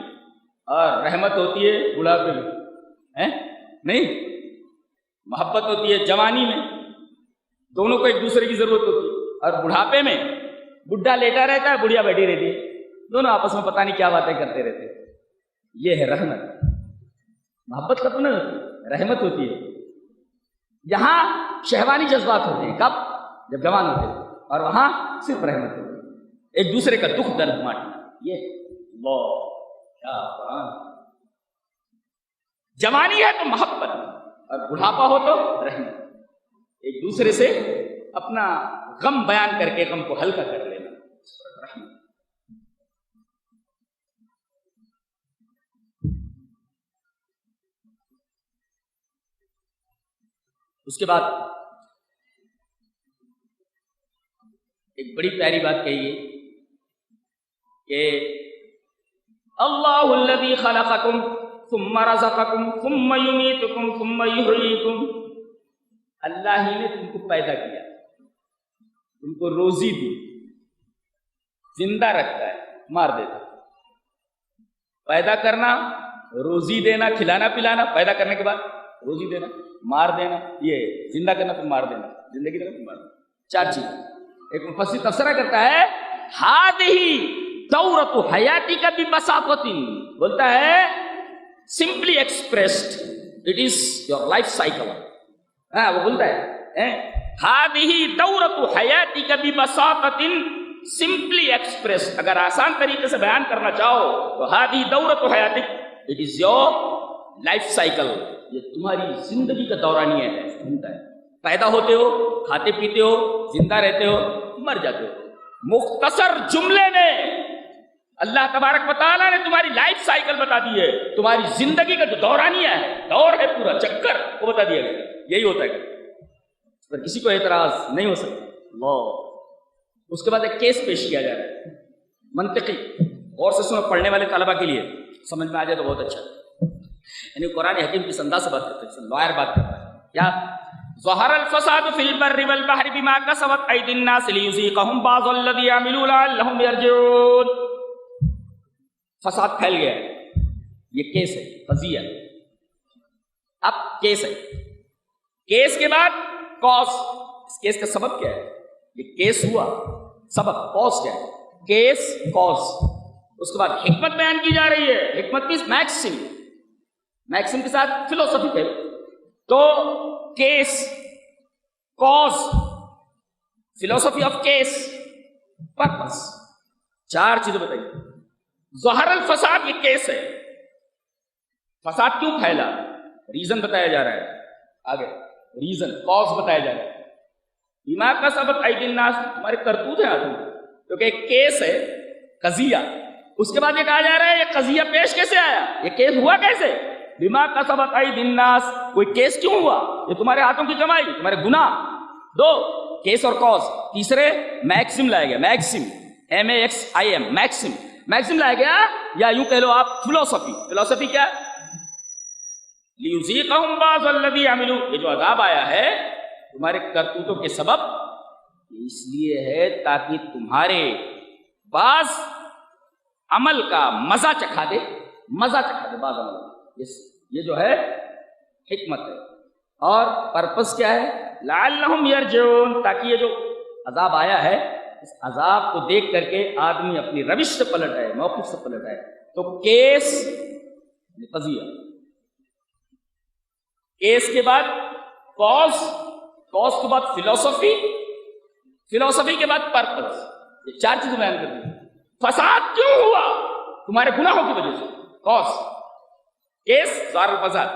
اور رحمت ہوتی ہے بڑھاپے میں. نہیں، محبت ہوتی ہے جوانی میں، دونوں کو ایک دوسرے کی ضرورت ہوتی ہے. اور بڑھاپے میں بڈھا لیٹا رہتا ہے، بڑھیا بیٹھی رہتی ہے، دونوں آپس میں پتہ نہیں کیا باتیں کرتے رہتے. یہ ہے رحمت. محبت ختم نہیں ہوتی، رحمت ہوتی ہے. یہاں شہوانی جذبات ہوتے ہیں کب؟ جب جوان ہوتے ہیں. اور وہاں صرف رحمت ہوتی ہے، ایک دوسرے کا دکھ درد بانٹنا. یہ اللہ کیا قرآن. جوانی ہے تو محبت، اور بڑھاپا ہو تو رحمت. ایک دوسرے سے اپنا غم بیان کر کے غم کو ہلکا کر لینا. رحمت. اس کے بعد ایک بڑی پیاری بات کہی ہے کہ اللہ الذی خلقکم ثم رزقکم ثم یمیتکم ثم یحییکم. اللہ ہی نے تم کو پیدا کیا، تم کو روزی دی، زندہ رکھتا ہے، مار دیتا. پیدا کرنا، روزی دینا، کھلانا پلانا، پیدا کرنے کے بعد روزی دینا، مار دینا، یہ زندہ کرنا پھر مار دینا، زندگی دینا پھر مار دینا. چار چیز. ایک مفسر تفسیرہ کرتا ہے ہذہ دورۃ حیاتی کا ببساطۃ، بولتا ہے simply expressed it is your life cycle. وہ بولتا ہے ہذہ دورۃ حیاتی کا ببساطۃ سمپلی ایکسپریسڈ. اگر آسان طریقے سے بیان کرنا چاہو تو ہذہ دورۃ حیاتک it is your life cycle. یہ تمہاری زندگی کا دورانیہ ہے. پیدا ہوتے ہو، کھاتے پیتے ہو، زندہ رہتے ہو، مر جاتے ہو. مختصر جملے میں اللہ تبارک و تعالیٰ نے تمہاری لائف سائیکل بتا دی ہے. تمہاری زندگی کا جو دورانیہ ہے، دور ہے، پورا چکر، وہ بتا دیا گیا. یہی ہوتا ہے. اس پر کسی کو اعتراض نہیں ہو سکتا. اللہ. اس کے بعد ایک کیس پیش کیا جا رہا ہے منطقی، غور سے سنو، پڑھنے والے طلبہ کے لیے سمجھ میں آ جائے تو بہت اچھا. یعنی قرآن حکیم کس انداز سے بات کرتے ہیں، لائر بات کرتا ہے. کیا ظہر الفساد فی البر والبحر بما کسبت ایدی الناس لیذیقہم بعض الذی عملوا لعلہم یرجعون. فساد پھیل گیا ہے، یہ کیس ہے، قضیہ. اب کیس ہے، کیس کے بعد کاز. اس کیس کا سبب کیا ہے؟ یہ کیس ہوا، سبب کاز کیا ہے؟ Case cause. اس کے بعد حکمت بیان کی جا رہی ہے. حکمت کی میکسم، میکسم کے ساتھ فلسفی ہے. تو کیس، کاز، فلسفی آف کیس، پرپس، چار چیزیں بتائیے. ظہر الفساد یہ کیس ہے. فساد کیوں پھیلا؟ ریزن بتایا جا رہا ہے. آگے ریزن، کاز بتایا جا رہا ہے. دماغ کا سبب ایدی الناس، ہمارے کرتوت ہیں آدمی، کیونکہ ایک کیس ہے، قضیہ. اس کے بعد یہ کہا جا رہا ہے یہ قضیہ پیش کیسے آیا، یہ کیس ہوا کیسے؟ دماغ کا سبب ایدی الناس، کوئی کیس کیوں ہوا؟ یہ تمہارے ہاتھوں کی کمائی، تمہارے گناہ. دو، کیس اور کاز. تیسرے میکسم لایا گیا، میکسم، MAXIM، میکسم. میکسم لایا گیا، یا یوں کہہ لو آپ فلسفی. فلسفی کیا؟ لیذیقہم بعض الذی عملوا. یہ جو عذاب آیا ہے تمہارے کرتوتوں کے سبب، اس لیے ہے تاکہ تمہارے بعض عمل کا مزہ چکھا دے، مزہ چکھا دے بعض عمل. یہ جو ہے حکمت ہے. اور پرپس کیا ہے؟ لعلہم یرجعون، تاکہ یہ جو عذاب آیا ہے اس عذاب کو دیکھ کر کے آدمی اپنی روش سے پلٹ آئے، موقف سے پلٹ آئے. تو کیس، قضیہ. کیس کے بعد کاز، کاز کے بعد فلسفی، فلسفی کے بعد پرپس. یہ چار چیزیں بیان کرتی ہیں. فساد کیوں ہوا؟ تمہارے گناہوں کی وجہ سے. کاز کیس ظاہر الفساد،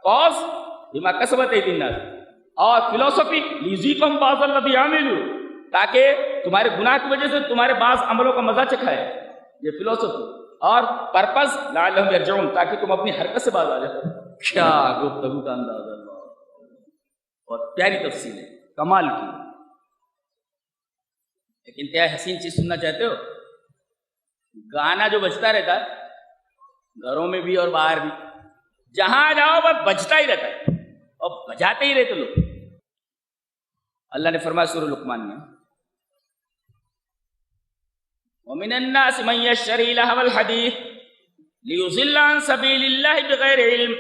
کاز بما کسبت ایدی الناس، اور فلسفی لیذیقہم بعض الذی عملوا، تاکہ تمہارے گناہ کی وجہ سے تمہارے بعض عملوں کا مزہ چکھائے، یہ فلسفی. اور پرپز لعلہم یرجعون، تاکہ تم اپنی حرکت سے باز آ جاؤ. کیا گفتگو کا انداز ہے، اور پیاری تفصیل ہے کمال کی. ایک انتہائی حسین چیز سننا چاہتے ہو؟ گانا جو بجتا رہتا ہے گھروں میں بھی اور باہر بھی، جہاں جاؤ بس بجتا ہی رہتا ہے اور بجاتے ہی رہتے لوگ. اللہ نے فرمایا سورہ لقمان میں، وَمِنَ النَّاسِ مَن يَشْتَرِي لَهْوَ الْحَدِيثِ لِيُضِلَّ عَن سَبِيلِ اللَّهِ بِغَيْرِ عِلْمٍ.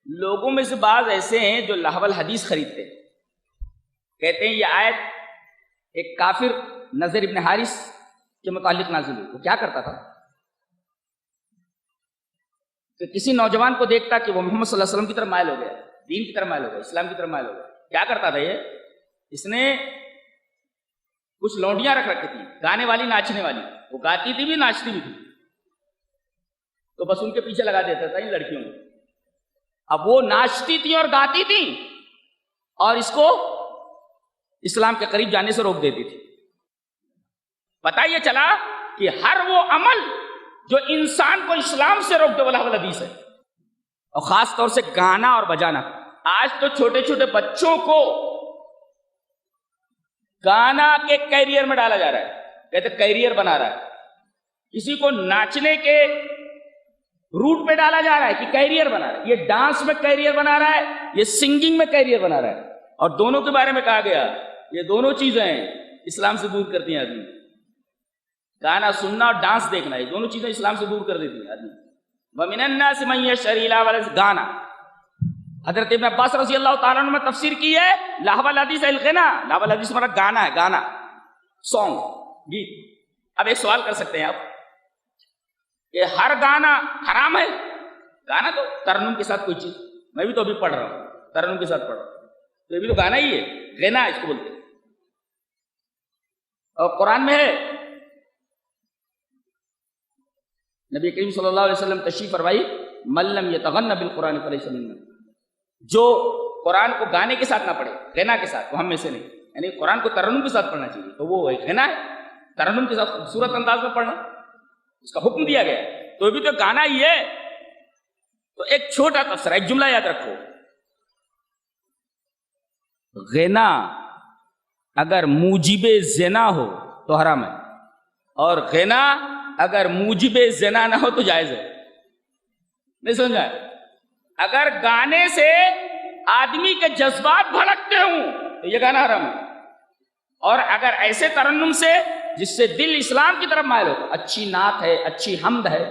لوگوں میں سے بعض ایسے ہیں جو لہو الحدیث خریدتے ہیں. کہتے ہیں یہ آیت ایک کافر نذر ابن حارث کے متعلق نازل ہوئی. وہ کیا کرتا تھا کہ کسی نوجوان کو دیکھتا کہ وہ محمد صلی اللہ علیہ وسلم کی طرف مائل ہو گیا، دین کی طرف مائل ہو گیا، اسلام کی طرف مائل ہو گیا. کیا کرتا تھا یہ؟ اس نے کچھ لونڈیاں رکھ رکھی تھی، گانے والی ناچنے والی، وہ گاتی تھی بھی ناچتی بھی تھی، تو بس ان کے پیچھے لگا دیتا تھا ان لڑکیوں کو. اب وہ ناچتی تھی اور گاتی تھی اور اس کو اسلام کے قریب جانے سے روک دیتی تھی. پتہ یہ چلا کہ ہر وہ عمل جو انسان کو اسلام سے روک دے وہ لہو الحدیث ہے، اور خاص طور سے گانا اور بجانا. آج تو چھوٹے چھوٹے بچوں کو گانا کے کیریئر میں ڈالا جا رہا ہے، کہتے کیریئر بنا رہا ہے. کسی کو ناچنے کے روٹ پہ ڈالا جا رہا ہے کہ کیریئر بنا رہا ہے، یہ ڈانس میں کیریئر بنا رہا ہے، یہ سنگنگ میں کیریئر بنا رہا ہے. اور دونوں کے بارے میں کہا گیا یہ دونوں چیزیں اسلام سے دور کرتی ہیں آدمی. گانا سننا اور ڈانس دیکھنا، یہ دونوں چیزیں اسلام سے دور کر دیتی ہیں آدمی. وَمِنَ النَّاسِ مَن يَشْتَرِي لَهْوَ الْحَدِيثِ، گانا. حضرت ابن عباس رضی اللہ تعالیٰ عنہ میں تفسیر کی ہے لہو الحدیث الغنا، لہو الحدیث ہمارا گانا ہے، گانا، سانگ، گیت. اب ایک سوال کر سکتے ہیں آپ کہ ہر گانا حرام ہے؟ گانا تو ترنم کے ساتھ کوئی چیز، میں بھی تو ابھی پڑھ رہا ہوں ترنم کے ساتھ پڑھ رہا ہوں، تو یہ بھی تو گانا ہی ہے، غنا اس کو بولتے ہیں. اور قرآن میں ہے، نبی کریم صلی اللہ علیہ وسلم تشریف فرمائی من لم یتغن بالقرآن فلیس منا، جو قرآن کو گانے کے ساتھ نہ پڑھے، غنا کے ساتھ، وہ ہم میں سے نہیں. یعنی قرآن کو ترنم کے ساتھ پڑھنا چاہیے، تو وہ غنا ہے، ترنم کے ساتھ خوبصورت انداز میں پڑھنا، اس کا حکم دیا گیا ہے، تو بھی تو گانا ہی ہے. تو ایک چھوٹا تفسیر، ایک جملہ یاد رکھو، غنا اگر موجب زنا ہو تو حرام ہے، اور غنا اگر موجب زنا نہ ہو تو جائز ہے. نہیں سمجھا؟ اگر گانے سے آدمی کے جذبات بھڑکتے ہوں تو یہ گانا حرام ہے، اور اگر ایسے ترنم سے جس سے دل اسلام کی طرف مائل ہو، اچھی نعت ہے، اچھی حمد ہے،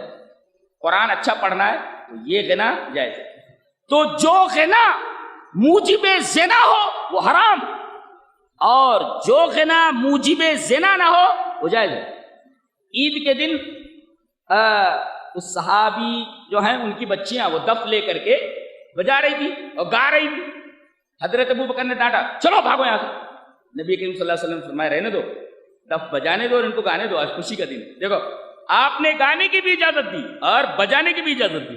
قرآن اچھا پڑھنا ہے، تو یہ غنا جائز ہے. تو جو غنا موجب زنا ہو وہ حرام، اور جو غنا موجب زنا نہ ہو وہ جائز ہے. عید کے دن اس صحابی جو ہیں ان کی بچیاں وہ دف لے کر کے بجا رہی تھی اور گا رہی تھی. حضرت ابو بکر نے ڈانٹا، چلو بھاگو یہاں سے. نبی کریم صلی اللہ علیہ وسلم فرمایا رہنے دو، دف بجانے دو اور ان کو گانے دو، آج خوشی کا دن. دیکھو آپ نے گانے کی بھی اجازت دی اور بجانے کی بھی اجازت دی.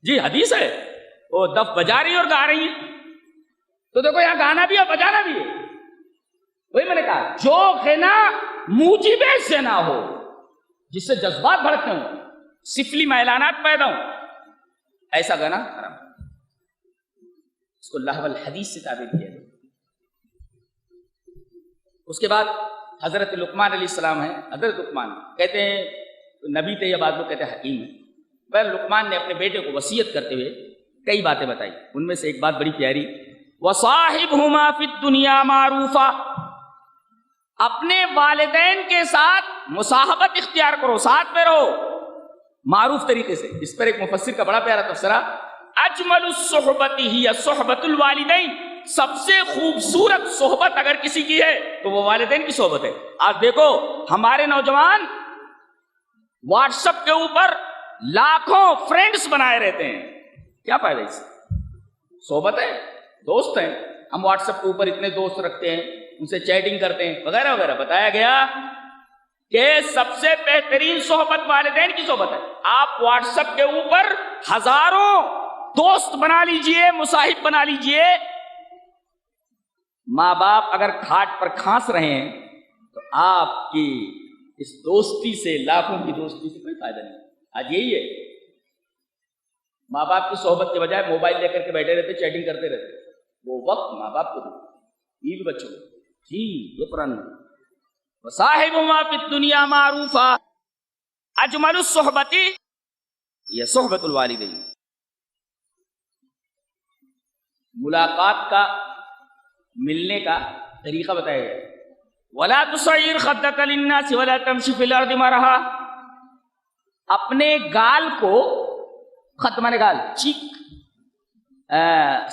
جی حدیث ہے، وہ دف بجا رہی اور گا رہی ہیں، تو دیکھو یہاں گانا بھی اور بجانا بھی ہے. وہی میں نے کہا جو غنا موجب زنا ہو، جس سے جذبات بھڑکتے ہوں، سفلی میلانات پیدا ہوں، ایسا گانا حرام، اس کو لہو الحدیث سے تعبیر کیا گیا. اس کے بعد حضرت لقمان علیہ السلام ہیں. حضرت لقمان کہتے ہیں نبی تھے یا بعض لوگ کہتے ہیں حکیم ہیں. بہر لقمان نے اپنے بیٹے کو وصیت کرتے ہوئے کئی باتیں بتائی. ان میں سے ایک بات بڑی پیاری، وَصَاحِبْهُمَا فِي الدُّنْيَا مَعْرُوفًا، اپنے والدین کے ساتھ مصاحبت اختیار کرو، ساتھ میں رہو معروف طریقے سے. اس پر ایک مفسر کا بڑا پیارا تفسیرہ، اجمل الصحبت ہی صحبت الوالدین، سب سے خوبصورت صحبت اگر کسی کی ہے تو وہ والدین کی صحبت ہے. آج دیکھو ہمارے نوجوان واٹس ایپ کے اوپر لاکھوں فرینڈز بنائے رہتے ہیں، کیا فائدہ اس سے؟ صحبت ہے، دوست ہیں. ہم واٹس ایپ کے اوپر اتنے دوست رکھتے ہیں، ان سے چیٹنگ کرتے ہیں وغیرہ وغیرہ. بتایا گیا کہ سب سے بہترین صحبت والدین کی صحبت ہے. آپ واٹس ایپ کے اوپر ہزاروں دوست بنا لیجئے، مصاحب بنا لیجئے، ماں باپ اگر کھاٹ پر کھانس رہے ہیں تو آپ کی اس دوستی سے، لاکھوں کی دوستی سے کوئی فائدہ نہیں. آج یہی ہے، ماں باپ کی صحبت کے بجائے موبائل لے کر کے بیٹھے رہتے، چیٹنگ کرتے رہتے. وہ وقت ماں باپ کو دو، بیوی بچوں کو. جی یہ قرآن وصاحبہما فی الدنیا معروفا اجمل الصحبت یہ صحبت الوالدین. ملاقات کا، ملنے کا طریقہ بتایا گیا. ولا تصعر خدک للناس ولا تمشی فی الارض مرحا. اپنے گال کو، خط مانے گال، چیک،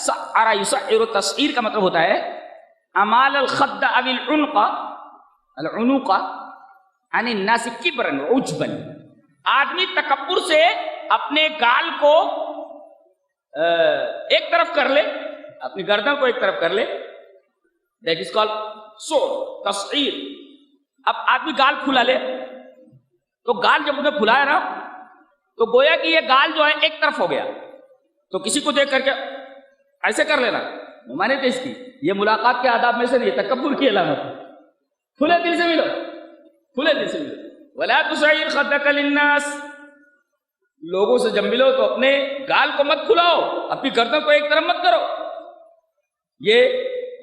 سعر یسعر، تصعیر کا مطلب ہوتا ہے امال الخد او العنق عن الناس کبرا وعجبا. آدمی تکبر سے اپنے گال کو ایک طرف کر لے، اپنی گردن کو ایک طرف کر لے. دیٹ از کال سو تصعیر. اب آدمی گال کھلا لے تو گال جب انہیں کھلایا نا تو گویا کہ یہ گال جو ہے ایک طرف ہو گیا. تو کسی کو دیکھ کر کے ایسے کر لینا، مانے تو اس کی، یہ ملاقات کے آداب میں سے نہیں، تکبر کی علامت ہے. کھلے دل سے ملو، کھلے دل سے ملو. ولا تصعر خدک للناس، لوگوں سے جب ملو تو اپنے گال کو مت کھلاؤ، اپنی گردن کو ایک طرف مت کرو. یہ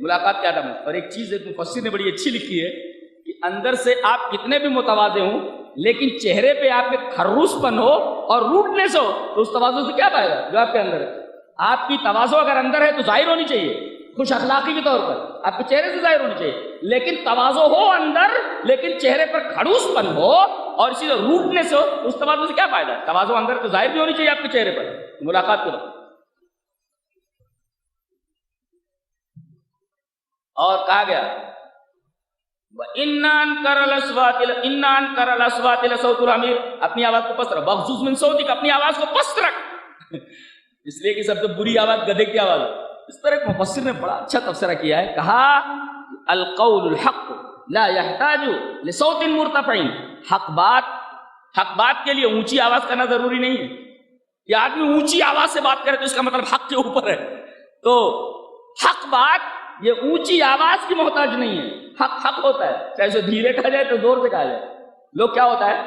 ملاقات کے آداب ہے. اور ایک چیز ایک مفسر نے بڑی اچھی لکھی ہے کہ اندر سے آپ کتنے بھی متواضع ہوں لیکن چہرے پہ آپ کے خروش پن ہو اور روٹنیس ہو تو اس تواضع سے کیا پائے گا جو آپ کے اندر ہے. آپ کی تواضع اگر اندر ہے تو ظاہر ہونی چاہیے، خوش اخلاقی کے طور پر آپ کے چہرے سے ظاہر ہونی چاہیے. لیکن تواضع ہو اندر لیکن چہرے پر خڑوس پن ہو اور اسی طرح روٹنیس ہو تو اس تواضع سے کیا فائدہ ہے. تواضع اندر تو ظاہر بھی ہونی چاہیے آپ کے چہرے پر ملاقات کے وقت. اور کہا گیا اِنَّا أَنكَرَ الْأَصْوَاتِ لَصَوْتُ الْحَمِيرِ، اپنی آواز کو پست رکھ. بخصوص من صوتک، اپنی آواز کو پست رکھ، اس لیے کہ سب سے بری آواز گدھے کی آواز ہے. اس طرح ایک مفسر نے بڑا اچھا تفسیرہ کیا ہے، کہا القول الحق لا يحتاج لصوت مرتفع. حق بات کے لیے اونچی آواز کرنا ضروری نہیں ہے. یہ آدمی اونچی آواز سے بات کرے تو اس کا مطلب حق کے اوپر ہے. تو حق بات یہ اونچی آواز کی محتاج نہیں ہے. حق ہوتا ہے، چاہے اسے دھیرے کہا جائے تو زور سے کہا جائے. لوگ کیا ہوتا ہے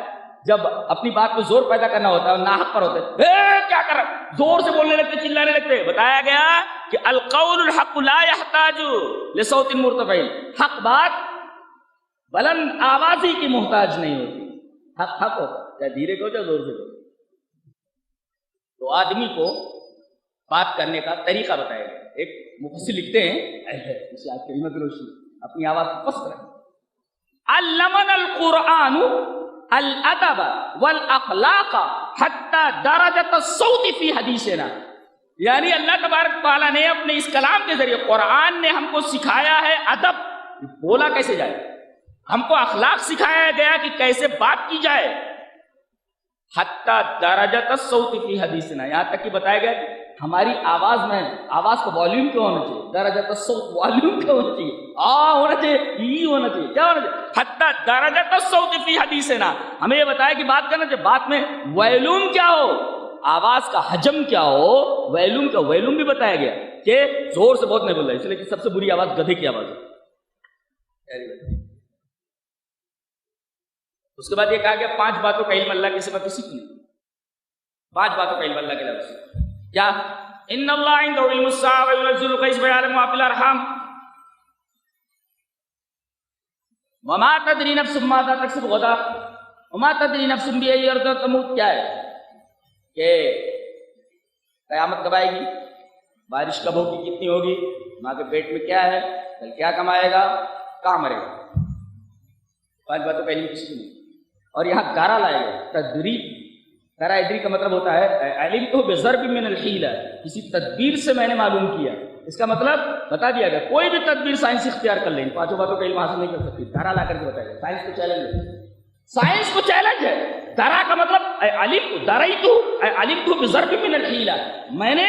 جب اپنی بات میں زور پیدا کرنا ہوتا ہے اور ناحق پر ہوتے ہیں، کیا کر رہا، زور سے بولنے لگتے، چلانے لگتے. بتایا گیا کہ القول الحق لا يحتاج لصوت مرتفع. حق بات بلند آوازی کی محتاج نہیں ہوتی. حق ہوتا ہے، چاہے دھیرے کہو چاہے زور سے کہو. تو آدمی کو بات کرنے کا طریقہ بتایا گیا. ایک مفسر لکھتے ہیں، اسے آپ کی علمت روشنی، اپنی آواز کو پست رکھیں. علمنا القرآن الادب والاخلاق حتی درجۃ الصوت فی حدیثنا. یعنی اللہ تبارک تعالیٰ نے اپنے اس کلام کے ذریعے، قرآن نے ہم کو سکھایا ہے ادب، بولا کیسے جائے. ہم کو اخلاق سکھایا گیا کہ کیسے بات کی جائے. حتی درجۃ الصوت فی حدیثنا، یہاں تک کہ بتایا گیا کہ ہماری آواز میں، آواز کا والیوم کیا ہونا چاہیے، درجۃ الصوت والیوم کیا ہونا چاہیے، ہونا چاہیے، ای ہونا چاہیے، کیا ہونا چاہیے. حتی درجۃ الصوت فی حدیثنا، ہمیں یہ بتایا کہ بات کرنا چاہیے، بات میں ویلوم کیا ہو، آواز کا حجم کیا ہو، ویلوم کا ویلوم بھی بتایا گیا کہ زور سے بہت نہیں بول رہا، اس لیے کہ سب سے بری آواز گدھے کی آواز ہے. اس کے بعد یہ کہا گیا 5 باتوں کا علم اللہ کی صفت کسی کو نہیں. 5 باتوں کا علم اللہ کے لفظ کیا؟ ان اللہ عنده علم الساعة وينزل الغيث ويعلم ما في الارحام وما تدري نفس ماذا تكسب غدا وما تدري نفس بأي ارض تموت. کیا ہے کہ قیامت کب آئے گی، بارش کب ہوگی، کتنی ہوگی، ماں کے پیٹ میں کیا ہے، کل کیا کمائے گا، کہاں مرے گا. 5 باتوں کا علم کسی کو نہیں. اور یہاں گارا لائے گا، تدریب. گارا ادری کا مطلب ہوتا ہے علم تو بضرب من الحیلہ، کسی تدبیر سے میں نے معلوم کیا. اس کا مطلب بتا دیا گیا، کوئی بھی تدبیر سائنس اختیار کر لیں، 5 باتوں کا علم حاصل نہیں کر سکتی. گارا لا کر کے بتایا گیا. سائنس کو چیلنج ہے، سائنس کو چیلنج ہے. درا کا مطلب علم تو بضرب من الحیلہ، میں نے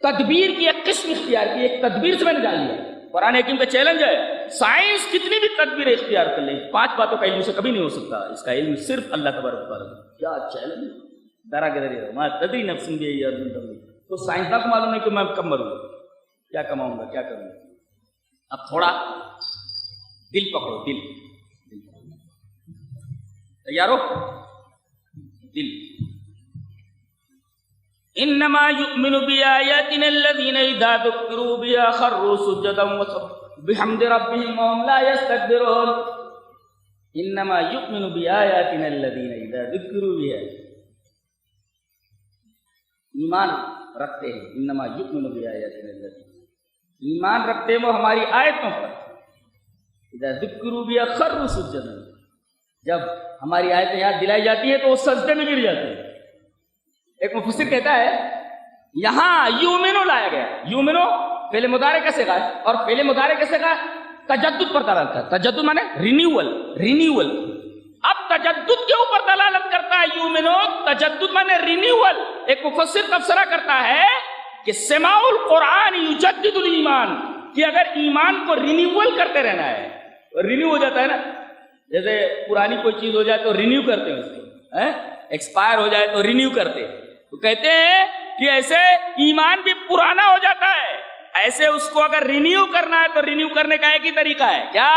تدبیر کی ایک قسم اختیار کی، ایک تدبیر سے میں نے جان لیا. قرآن حکیم کا چیلنج ہے سائنس کتنی بھی تدبیر اختیار کر لے 5 باتوں کا علم سے کبھی نہیں ہو سکتا. اس کا علم صرف اللہ تبارک و تعالیٰ. کیا چیلنج, ڈرا کے ڈری ما تدری نفس بھی اور تو سائنسداں کو معلوم نہیں کہ میں کب مروں گا, کیا کماؤں گا, کیا کروں گا. اب تھوڑا دل پکڑو, دل تیار ہو, دل. انما یؤمن بآیاتنا الذین اذا ذکروا بها خروا سجدا بحمد ربهم وهم لا يستكبرون. انما یؤمن بآیاتنا الذین اذا ذکروا بها, ایمان رکھتے ہیں. انما یؤمن بآیاتنا الذین, ایمان رکھتے ہیں وہ ہماری آیتوں پر. اذا ذکروا بها خروا سجدا, جب ہماری آیتیں یاد دلائی جاتی ہے تو وہ سجدے میں گر جاتے ہیں. ایک مفسر کہتا ہے یہاں یومنو لایا گیا. یومنو فعل مضارع کا صیغہ ہے اور فعل مضارع کا صیغہ تجدد پر دلالت کرتا ہے. تجدد مانے رینیول, رینیول. اب تجدد کے اوپر دلالت کرتا ہے یومنو, تجدد مانے رینیول. ایک مفسر تبصرہ کرتا ہے کہ سماع القرآن یجدد الایمان, کہ اگر ایمان کو رینیول کرتے رہنا ہے, رینیو ہو جاتا ہے نا, جیسے پرانی کوئی چیز ہو جائے تو رینیو کرتے ہیں اس کو, ایکسپائر ہو جائے تو رینیو کرتے ہیں. تو کہتے ہیں کہ ایسے ایمان بھی پرانا ہو جاتا ہے, ایسے اس کو اگر رینیو کرنا ہے تو رینیو کرنے کا ایک ہی طریقہ ہے, کیا؟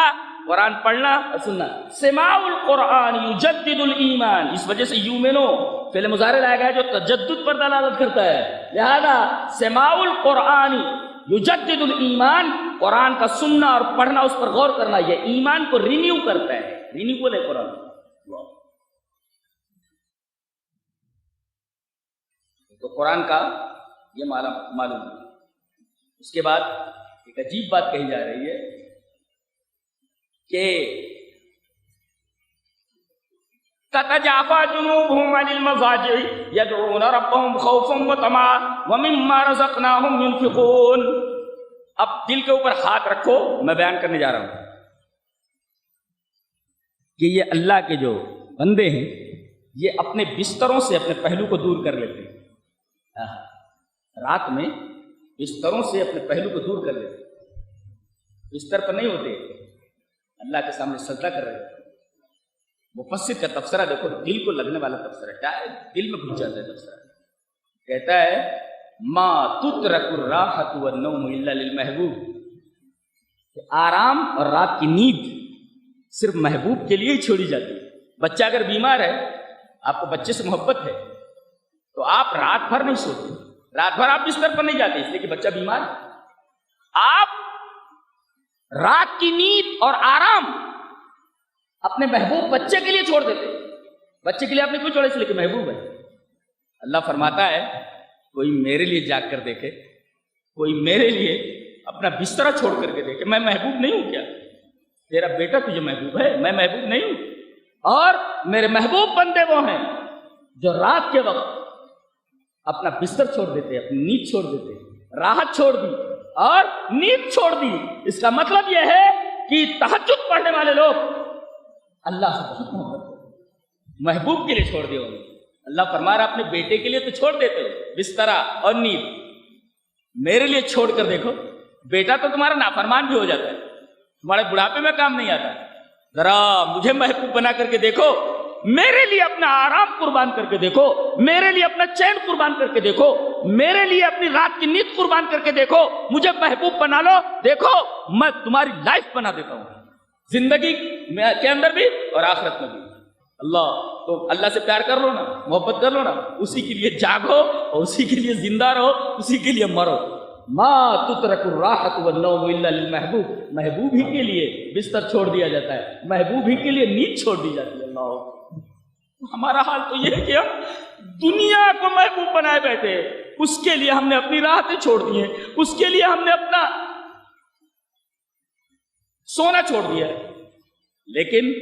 قرآن پڑھنا اور سننا. سماع القرآن یجدد الایمان, اس وجہ سے یومنو فعل مضارع لایا گیا جو تجدد پر دلالت کرتا ہے. لہذا سماع القرآن یجدد الایمان, قرآن کا سننا اور پڑھنا, اس پر غور کرنا, یہ ایمان کو رینیو کرتا ہے. رینیول ہے قرآن. تو قرآن کا یہ معلوم ہے. اس کے بعد ایک عجیب بات کہی جا رہی ہے کہ تتجافى جنوبهم عن المضاجع يدعون ربهم خوفا وطمعا ومما رزقناهم ينفقون. اب دل کے اوپر ہاتھ رکھو, میں بیان کرنے جا رہا ہوں کہ یہ اللہ کے جو بندے ہیں یہ اپنے بستروں سے اپنے پہلو کو دور کر لیتے ہیں. رات میں بستروں سے اپنے پہلو کو دور کر لیتے ہیں, بستر پر نہیں ہوتے, اللہ کے سامنے سجدہ کر رہے ہیں. مفسر کا تبصرہ دیکھو, دل کو لگنے والا تبصرہ, کیا ہے دل میں گھس جاتا ہے تبصرہ. کہتا ہے ما تترک الراحۃ والنوم الا للمحبوب, آرام اور رات کی نیند صرف محبوب کے لیے ہی چھوڑی جاتی ہے. بچہ اگر بیمار ہے, آپ کو بچے سے محبت ہے تو آپ رات بھر نہیں سوتے, رات بھر آپ بستر پر نہیں جاتے اس لیے کہ بچہ بیمار ہے. آپ رات کی نیند اور آرام اپنے محبوب بچے کے لیے چھوڑ دیتے. بچے کے لیے آپ نے کیوں چھوڑا؟ اس لیے کہ محبوب ہے. اللہ فرماتا ہے کوئی میرے لیے جاگ کر دیکھے, کوئی میرے لیے اپنا بستر چھوڑ کر کے دیکھے. میں محبوب نہیں ہوں کیا؟ تیرا بیٹا تجھے محبوب ہے, میں محبوب نہیں ہوں. اور میرے محبوب بندے وہ ہیں جو رات کے وقت اپنا بستر چھوڑ دیتے, اپنی نیند چھوڑ دیتے, راحت چھوڑ دی اور نیند چھوڑ دی. اس کا مطلب یہ ہے کہ تہجد پڑھنے والے لوگ اللہ سے بہت محبت کرتے, محبوب کے لیے چھوڑ دیا انہوں نے. اللہ فرما رہا اپنے بیٹے کے لیے تو چھوڑ دیتے بستر اور نیند, میرے لیے چھوڑ کر دیکھو. بیٹا تو تمہارا نافرمان بھی ہو جاتا ہے, تمہارے بڑھاپے میں کام نہیں آتا. ذرا مجھے محبوب بنا کر کے دیکھو, میرے لیے اپنا آرام قربان کر کے دیکھو, میرے لیے اپنا چین قربان کر کے دیکھو, میرے لیے اپنی رات کی نیند قربان کر کے دیکھو. مجھے محبوب بنا لو, دیکھو میں تمہاری لائف بنا دیتا ہوں, زندگی کے اندر بھی اور آخرت میں بھی. اللہ سے پیار کر لو نا, محبت کر لو نا, اسی کے لیے جاگو اور اسی کے لیے زندہ رہو, اسی کے لیے مرو. ما تترک الراحۃ والنوم الا للمحبوب, محبوب ہی کے لیے بستر چھوڑ دیا جاتا ہے, محبوب ہی کے لیے نیند چھوڑ دی جاتی ہے. اللہ, ہمارا حال تو یہ ہے کہ ہم دنیا کو محبوب بنائے بیٹھے, اس کے لیے ہم نے اپنی راحتیں چھوڑ دی ہیں, اس کے لیے ہم نے اپنا سونا چھوڑ دیا ہے. لیکن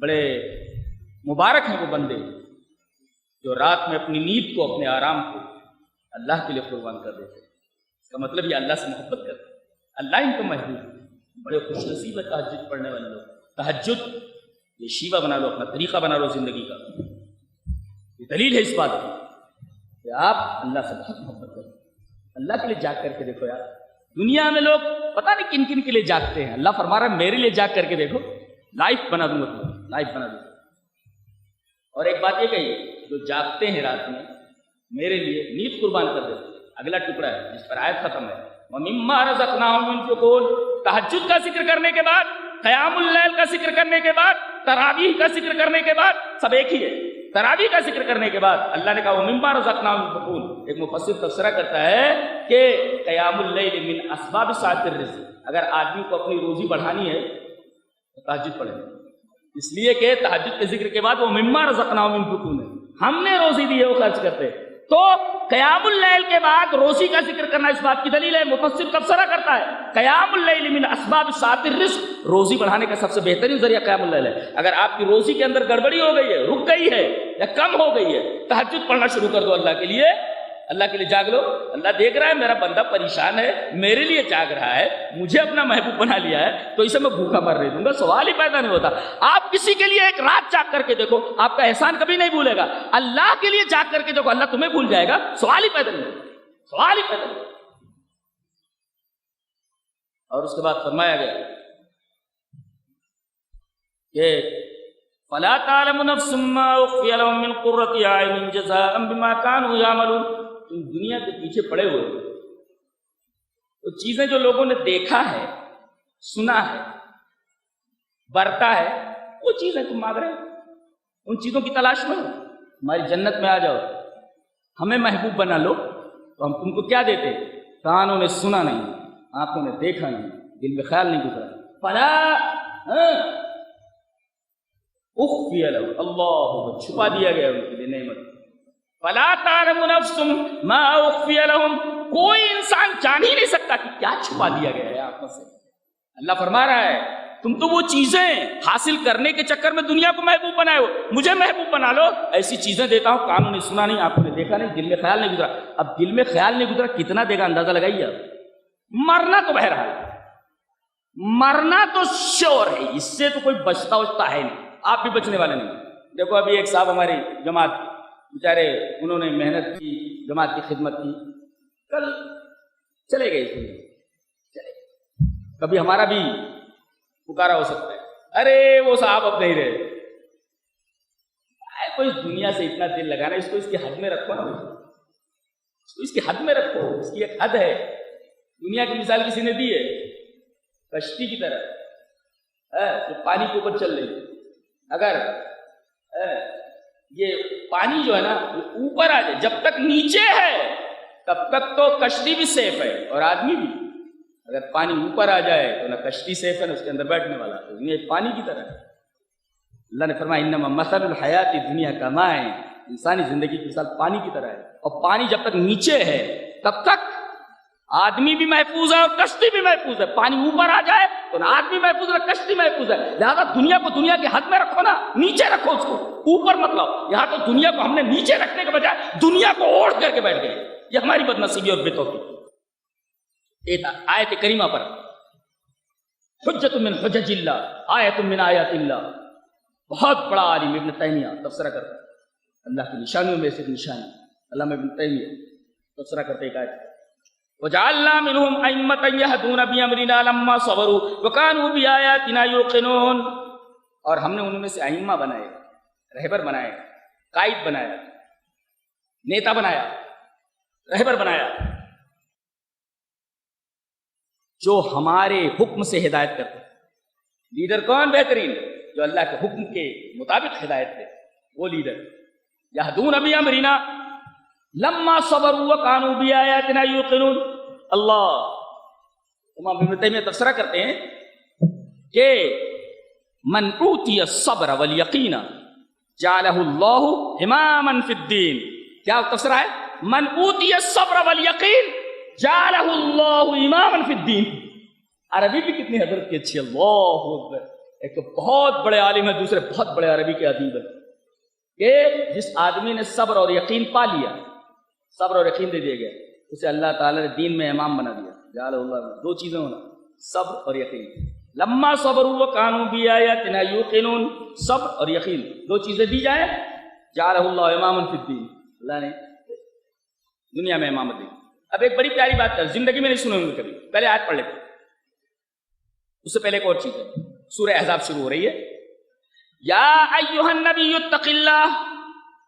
بڑے مبارک ہیں وہ بندے جو رات میں اپنی نیند کو, اپنے آرام کو اللہ کے لیے قربان کر دیتے. اس کا مطلب یہ اللہ سے محبت کرتے, اللہ ان کو محبوب ہے. بڑے خوش نصیب ہے تہجد پڑھنے والے لوگ. تہجد یہ شیوا بنا لو, اپنا طریقہ بنا لو زندگی کا. یہ دلیل ہے اس بات کی کہ آپ اللہ سے بہت محبت کریں. اللہ کے لیے جاگ کر کے دیکھو یار, دنیا میں لوگ پتہ نہیں کن کن کے لیے جاگتے ہیں، اللہ فرما رہا ہے میرے لیے جاگ کر کے دیکھو، لائف بنا دوں گا تمہیں، لائف بنا دوں گا۔ اور ایک بات یہ کہی، جو جاگتے ہیں رات میں میرے لیے نیند قربان کر دیتے۔ اگلا ٹکڑا ہے جس پر آیت ختم ہے، وَمِمَّا رَزَقْنَاهُمْ يُنْفِقُونَ۔ تہجد کا ذکر کرنے کے بعد، قیام اللیل کا ذکر کرنے کے بعد، تراویح کا ذکر کرنے کے بعد، سب ایک ہی ہے۔ تراویح کا ذکر کرنے کے بعد اللہ نے کہا وَمِمَّا رَزَقْنَاهُمْ يُنْفِقُونَ۔ ایک مفسر تفسیرہ کرتا ہے کہ قیام اللیل من اسباب سعة الرزق، اگر آدمی کو اپنی روزی بڑھانی ہے تو تہجد پڑھے، اس لیے کہ تہجد کے ذکر کے بعد وہ مما رزقناہم ينفقون، ہم نے روزی دی ہے وہ خرچ کرتے۔ تو قیام اللیل کے بعد روزی کا ذکر کرنا اس بات کی دلیل ہے، مفسر تبصرہ کرتا ہے قیام اللیل من اسباب سعة الرزق، روزی بڑھانے کا سب سے بہترین ذریعہ قیام اللیل ہے۔ اگر آپ کی روزی کے اندر گڑبڑی ہو گئی ہے، رک گئی ہے یا کم ہو گئی ہے، تہجد پڑھنا شروع کر دو اللہ کے لیے، اللہ کے لیے جاگ لو۔ اللہ دیکھ رہا ہے میرا بندہ پریشان ہے، میرے لیے جاگ رہا ہے، مجھے اپنا محبوب بنا لیا ہے، تو اسے میں بھوکا مر نہیں دوں گا، سوال ہی پیدا نہیں ہوتا۔ آپ کسی کے لیے ایک رات جاگ کر کے دیکھو، آپ کا احسان کبھی نہیں بھولے گا۔ اللہ کے لیے جاگ کر کے دیکھو، اللہ تمہیں بھول جائے گا، سوال ہی پیدا نہیں ہوتا، سوال ہی پیدا نہیں ہوتا۔ اور اس کے بعد فرمایا گیا کہ فَلَا تَعْلَمُ نَفْسٌ مَّا أُخْفِيَ لَهُم مِّن قُرَّةِ أَعْيُنٍ جَزَاءً بِمَا كَانُوا يَعْمَلُونَ۔ تم دنیا کے پیچھے پڑے ہوئے وہ چیزیں جو لوگوں نے دیکھا ہے، سنا ہے، برتا ہے، وہ چیزیں تم مانگ رہے ہو، ان چیزوں کی تلاش میں ہو۔ ہماری جنت میں آ جاؤ، ہمیں محبوب بنا لو، تو ہم تم کو کیا دیتے؟ کانوں نے سنا نہیں، آنکھوں نے دیکھا نہیں، دل میں خیال نہیں گزرا۔ فلا اخفی لهم، اللہ چھپا دیا گیا ان کے لیے نعمت۔ فلا تعلم نفس ما اخفی لهم، کوئی انسان جان ہی نہیں سکتا کہ کیا چھپا دیا گیا ہے آنکھوں سے۔ اللہ فرما رہا ہے تم تو وہ چیزیں حاصل کرنے کے چکر میں دنیا کو محبوب بنائے ہو، مجھے محبوب بنا لو، ایسی چیزیں دیتا ہوں، کانوں نے سنا نہیں، آنکھوں نے دیکھا نہیں، دل میں خیال نہیں گزرا۔ اب دل میں خیال نہیں گزرا کتنا دے گا اندازہ لگائیے آپ۔ مرنا تو بہرحال مرنا تو شور ہے، اس سے تو کوئی بچتا اچتا ہے نہیں، آپ بھی بچنے والے نہیں۔ دیکھو ابھی ایک صاحب ہماری جماعت بیچارے، انہوں نے محنت کی، جماعت کی خدمت کی، کل چلے گئے، چلے گئے۔ کبھی ہمارا بھی پکارا ہو سکتا ہے، ارے وہ صاحب اب نہیں رہے، کوئی دنیا سے اتنا دل لگانا، اس کو اس کی حد میں رکھو نا، اس کو اس کی حد میں رکھو، اس کی ایک حد ہے۔ دنیا کی مثال کسی نے دی ہے کشتی کی طرح جو پانی کے اوپر چل رہی ہے، اگر یہ پانی جو ہے نا اوپر آ جائے، جب تک نیچے ہے تب تک تو کشتی بھی سیف ہے اور آدمی بھی، اگر پانی اوپر آ جائے تو نہ کشتی سیف ہے نہ اس کے اندر بیٹھنے والا، تو یہ پانی کی طرح ہے۔ اللہ نے فرمایا انما مثل الحیات دنیا کا ماء، انسانی زندگی کی مثال پانی کی طرح ہے، اور پانی جب تک نیچے ہے تب تک آدمی بھی محفوظ ہے اور کشتی بھی محفوظ ہے۔ پانی اوپر آ جائے تو نہ آدمی محفوظ ہے کشتی محفوظ ہے۔ لہذا دنیا کو دنیا کے حد میں رکھو نا، نیچے رکھو اس کو، اوپر مت لاؤ۔ یہاں تو دنیا کو ہم نے نیچے رکھنے کے بجائے دنیا کو اوڑھ کر کے بیٹھ گئے، یہ ہماری بدنصیبی اور بے توفیقی۔ آیت کریمہ پر حجت من حجج اللہ، آیت من آیات اللہ، بہت بڑا عالم ابن تیمیہ تبصرہ کرتا ہے، اللہ کی نشانیوں میں سے ایک نشانی علامہ ابن تیمیہ تبصرہ کرتے ایک آیت، وَجَعَلْنَا مِنْهُمْ أَئِمَّةً يَهْدُونَ بِأَمْرِنَا لَمَّا صَبَرُوا وَكَانُوا بِآيَاتِنَا يُوقِنُونَ، اور ہم نے ان میں سے ائمہ بنائے، رہبر بنائے، قائد بنایا، نیتا بنایا، رہبر بنایا، جو ہمارے حکم سے ہدایت کرتے۔ لیڈر کون بہترین؟ جو اللہ کے حکم کے مطابق ہدایت دے، وہ لیڈر۔ یہدون بِأَمْرِنَا لما صبروا وكانوا بآياتنا يوقنون۔ اللہ امام ابن تیمیہ تبصرہ کرتے ہیں کہ من اوتی الصبر والیقین جعلہ اللہ اماما فی الدین۔ کیا تبصرہ ہے؟ من اوتی الصبر والیقین جعلہ اللہ اماما فی الدین۔ عربی بھی کتنی حضرت کی اچھی، اللہ اکبر۔ ایک تو بہت بڑے عالم ہے، دوسرے بہت بڑے عربی کے ادیب ہیں، کہ جس آدمی نے صبر اور یقین پا لیا، صبر اور یقین دے دیا گیا، اسے اللہ تعالیٰ نے دین میں امام بنا دیا۔ جعلہ اللہ، دو چیزیں ہونا، صبر اور یقین۔ لما صبروا وكانوا بآياتنا يوقنون، صبر اور یقین دو چیزیں دی جائیں، جعلہ اللہ اماما فی الدین، اللہ نے دنیا میں امامت دی۔ اب ایک بڑی پیاری بات ہے، زندگی میں نہیں سنے ہوں گے کبھی، پہلے آیت پڑھ لیتے، اس سے پہلے ایک اور چیز ہے، سورہ احزاب شروع ہو رہی ہے، یا ایھا النبی اتق اللہ،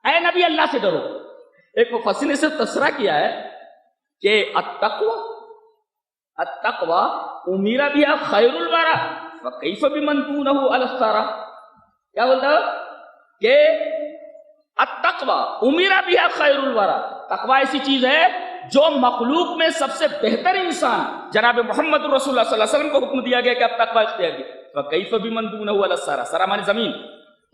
اے نبی اللہ سے ڈرو۔ ایک مفسر نے صرف تذکرہ کیا ہے کہ التقوی امیر بها خیر الورى فکیف بمن دونہ علی الثری، کیا بولتا ہے کہ التقوی امیر بها خیر الورى، تقوی ایسی چیز ہے جو مخلوق میں سب سے بہتر انسان جناب محمد رسول اللہ صلی اللہ علیہ وسلم کو حکم دیا گیا کہ اب تقوی اختیار کی، فکیف بمن دونہ علی الثری، ثری معنی زمین،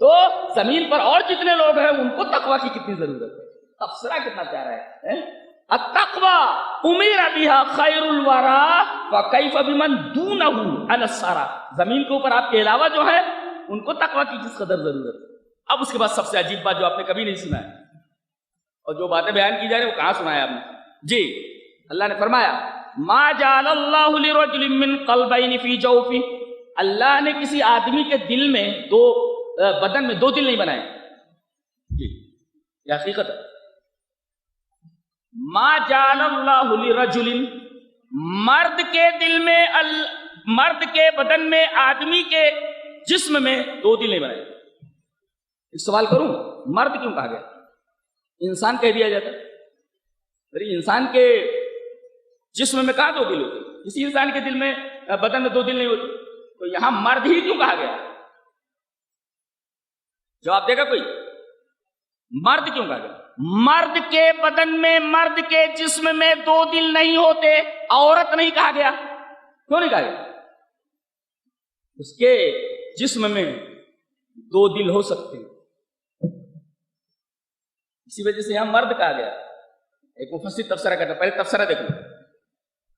تو زمین پر اور جتنے لوگ ہیں ان کو تقوی کی کتنی ضرورت ہے، تبصرہ کتنا پیارا ہے، التقوی امیر بها خیر الورى فکیف بمن دونہ علی الثری، زمین کے اوپر آپ کے علاوہ جو ہے ان کو تقوی کی کس قدر ضرورت ہے۔ اب اس کے بعد سب سے عجیب بات جو آپ نے کبھی نہیں سنا ہے اور جو باتیں بیان کی جا رہی ہیں وہ کہاں سنا ہے آپ نے؟ جی اللہ نے فرمایا ما جعل اللہ لرجل من قلبین فی جوفہ، اللہ نے کسی آدمی کے دل میں بدن میں دو دل نہیں بنائے، جی یہ حقیقت ہے۔ ما جعل اللہ لرجل، مرد کے دل میں مرد کے بدن میں، آدمی کے جسم میں دو دل نہیں بنائے۔ ایک سوال کروں، مرد کیوں کہا گیا؟ انسان کہہ دیا جاتا، انسان کے جسم میں کہاں دو دل ہوتے؟ کسی انسان کے دل میں بدن میں دو دل نہیں ہوتے، تو یہاں مرد ہی کیوں کہا گیا؟ جواب دے گا کوئی؟ مرد کیوں کہا گیا؟ مرد کے بدن میں، مرد کے جسم میں دو دل نہیں ہوتے، عورت نہیں کہا گیا، کیوں نہیں کہا گیا؟ اس کے جسم میں دو دل ہو سکتے ہیں، اسی وجہ سے یہاں مرد کہا گیا۔ ایک مفسر تفسیرہ کرتا ہے، پہلے تفسیرہ دیکھو،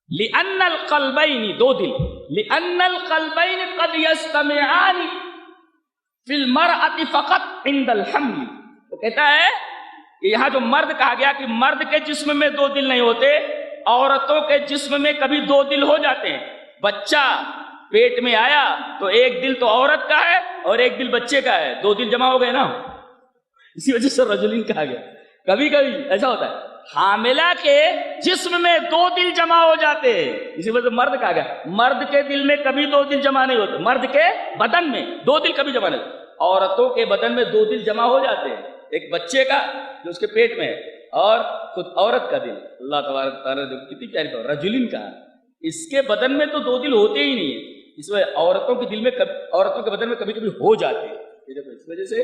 لِأَنَّ الْقَلْبَيْنِ، دو دل، لِأَنَّ الْقَلْبَيْنِ قَدْ يَجْتَمِعَانِ فِي الْمَرْأَةِ فَقَطْ عِنْدَ الْحَمْلِ، وہ کہتا ہے کہ یہاں جو مرد کہا گیا کہ مرد کے جسم میں دو دل نہیں ہوتے، عورتوں کے جسم میں کبھی دو دل ہو جاتے ہیں۔ بچہ پیٹ میں آیا تو ایک دل تو عورت کا ہے اور ایک دل بچے کا ہے، دو دل جمع ہو گئے نا، اسی وجہ سے رجلین کہا گیا۔ کبھی کبھی ایسا ہوتا ہے حاملہ کے جسم میں دو دل جمع ہو جاتے ہیں، اسی وجہ سے مرد کہا گیا۔ مرد کے دل میں کبھی دو دل جمع نہیں ہوتے، مرد کے بدن میں دو دل کبھی جمع نہیں ہوتے، عورتوں کے بدن میں دو دل جمع ہو جاتے ہیں، ایک بچے کا جو اس کے پیٹ میں ہے اور خود عورت کا دل۔ اللہ تبارک تعالیٰ نے کتنی پیاری بات، رجلین کہا، اس کے بدن میں تو دو دل ہوتے ہی نہیں ہیں، اس وجہ عورتوں کے دل میں عورتوں کے بدن میں کبھی کبھی ہو جاتے ہیں، اس وجہ سے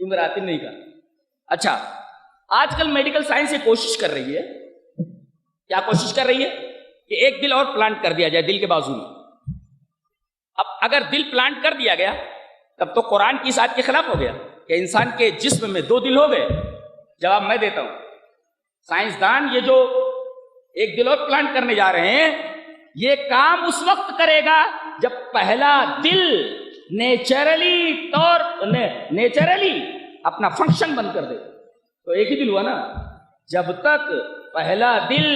امراتن نہیں کہا۔ اچھا، آج کل میڈیکل سائنس یہ کوشش کر رہی ہے، کیا کوشش کر رہی ہے کہ ایک دل اور پلانٹ کر دیا جائے دل کے بازو میں۔ اب اگر دل پلانٹ کر دیا گیا تب تو قرآن کی اس آیت کے خلاف ہو گیا کہ انسان کے جسم میں دو دل ہو گئے۔ جواب میں دیتا ہوں، سائنسدان یہ جو ایک دل اور پلانٹ کرنے جا رہے ہیں، یہ کام اس وقت کرے گا جب پہلا دل نیچرلی اپنا فنکشن بند کر دے، تو ایک ہی دل ہوا نا۔ جب تک پہلا دل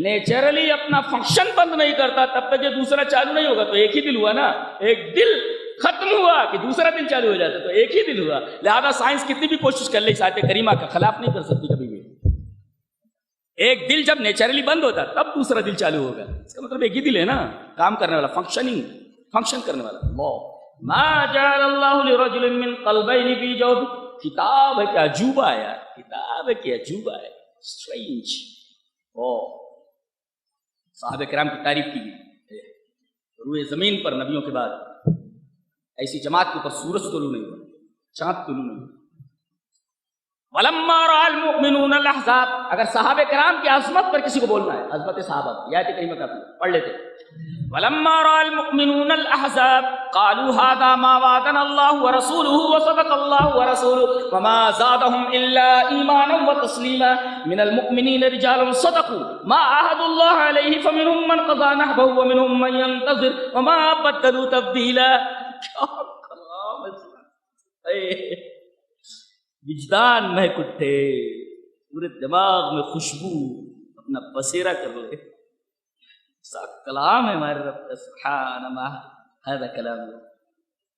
نیچرلی اپنا فنکشن بند نہیں کرتا تب تک یہ دوسرا چالو نہیں ہوگا، تو ایک ہی دل ہوا نا۔ ایک دل ختم ہوا کہ دوسرا دل چالو ہو جاتا، تو ایک ہی دل ہوا۔ لہذا سائنس کتنی بھی کوشش کر لے اس آیت کریمہ کا خلاف نہیں کر سکتی کبھی بھی۔ ایک دل جب نیچرلی بند ہوتا تب دوسرا دل چالو ہوگا، اس کا مطلب ایک ہی دل ہے نا، کام کرنے والا، فنکشن کرنے والا۔ ما جعل اللہ لرجل من قلبین فی جوفہ، کتاب ہے کہ عجوبہ ہے یار، کتاب ہے کہ عجوبہ ہے، اسٹرینج۔ صحابہ کرام کی تعریف کی گئی، روئے زمین پر نبیوں کے بعد ایسی جماعت کے اوپر سورج طلوع نہیں ہوا، چاند طلوع نہیں ہوا۔ وَلَمَّا رَأَى الْمُؤْمِنُونَ الْأَحْزَابَ، اگر صحابہ کرام کی عظمت پر کسی کو بولنا ہے، عظمت صحابہ کی آیت کریمہ کافی پڑھ لیتے۔ وَلَمَّا رَأَى الْمُؤْمِنُونَ الْأَحْزَابَ قَالُوا هَذَا مَا وَعَدَنَا اللَّهُ وَرَسُولُهُ وَصَدَقَ اللَّهُ وَرَسُولُهُ وَمَا زَادَهُمْ إِلَّا إِيمَانًا وَتَسْلِيمًا مِنَ الْمُؤْمِنِينَ رِجَالٌ صَدَقُوا مَا عَاهَدُوا اللَّهَ عَلَيْهِ فَمِنْهُمْ مَنْ قَضَىٰ نَحْبَهُ وَمِنْهُمْ مَنْ يَنتَظِرُ وَمَا بَدَّلُوا تَبْدِيلًا۔ وجدان مہک اٹھے، پورے دماغ میں خوشبو اپنا بسیرا کر لے، ایسا کلام ہے ہمارے رب کا، سبحان ما هذا کلام۔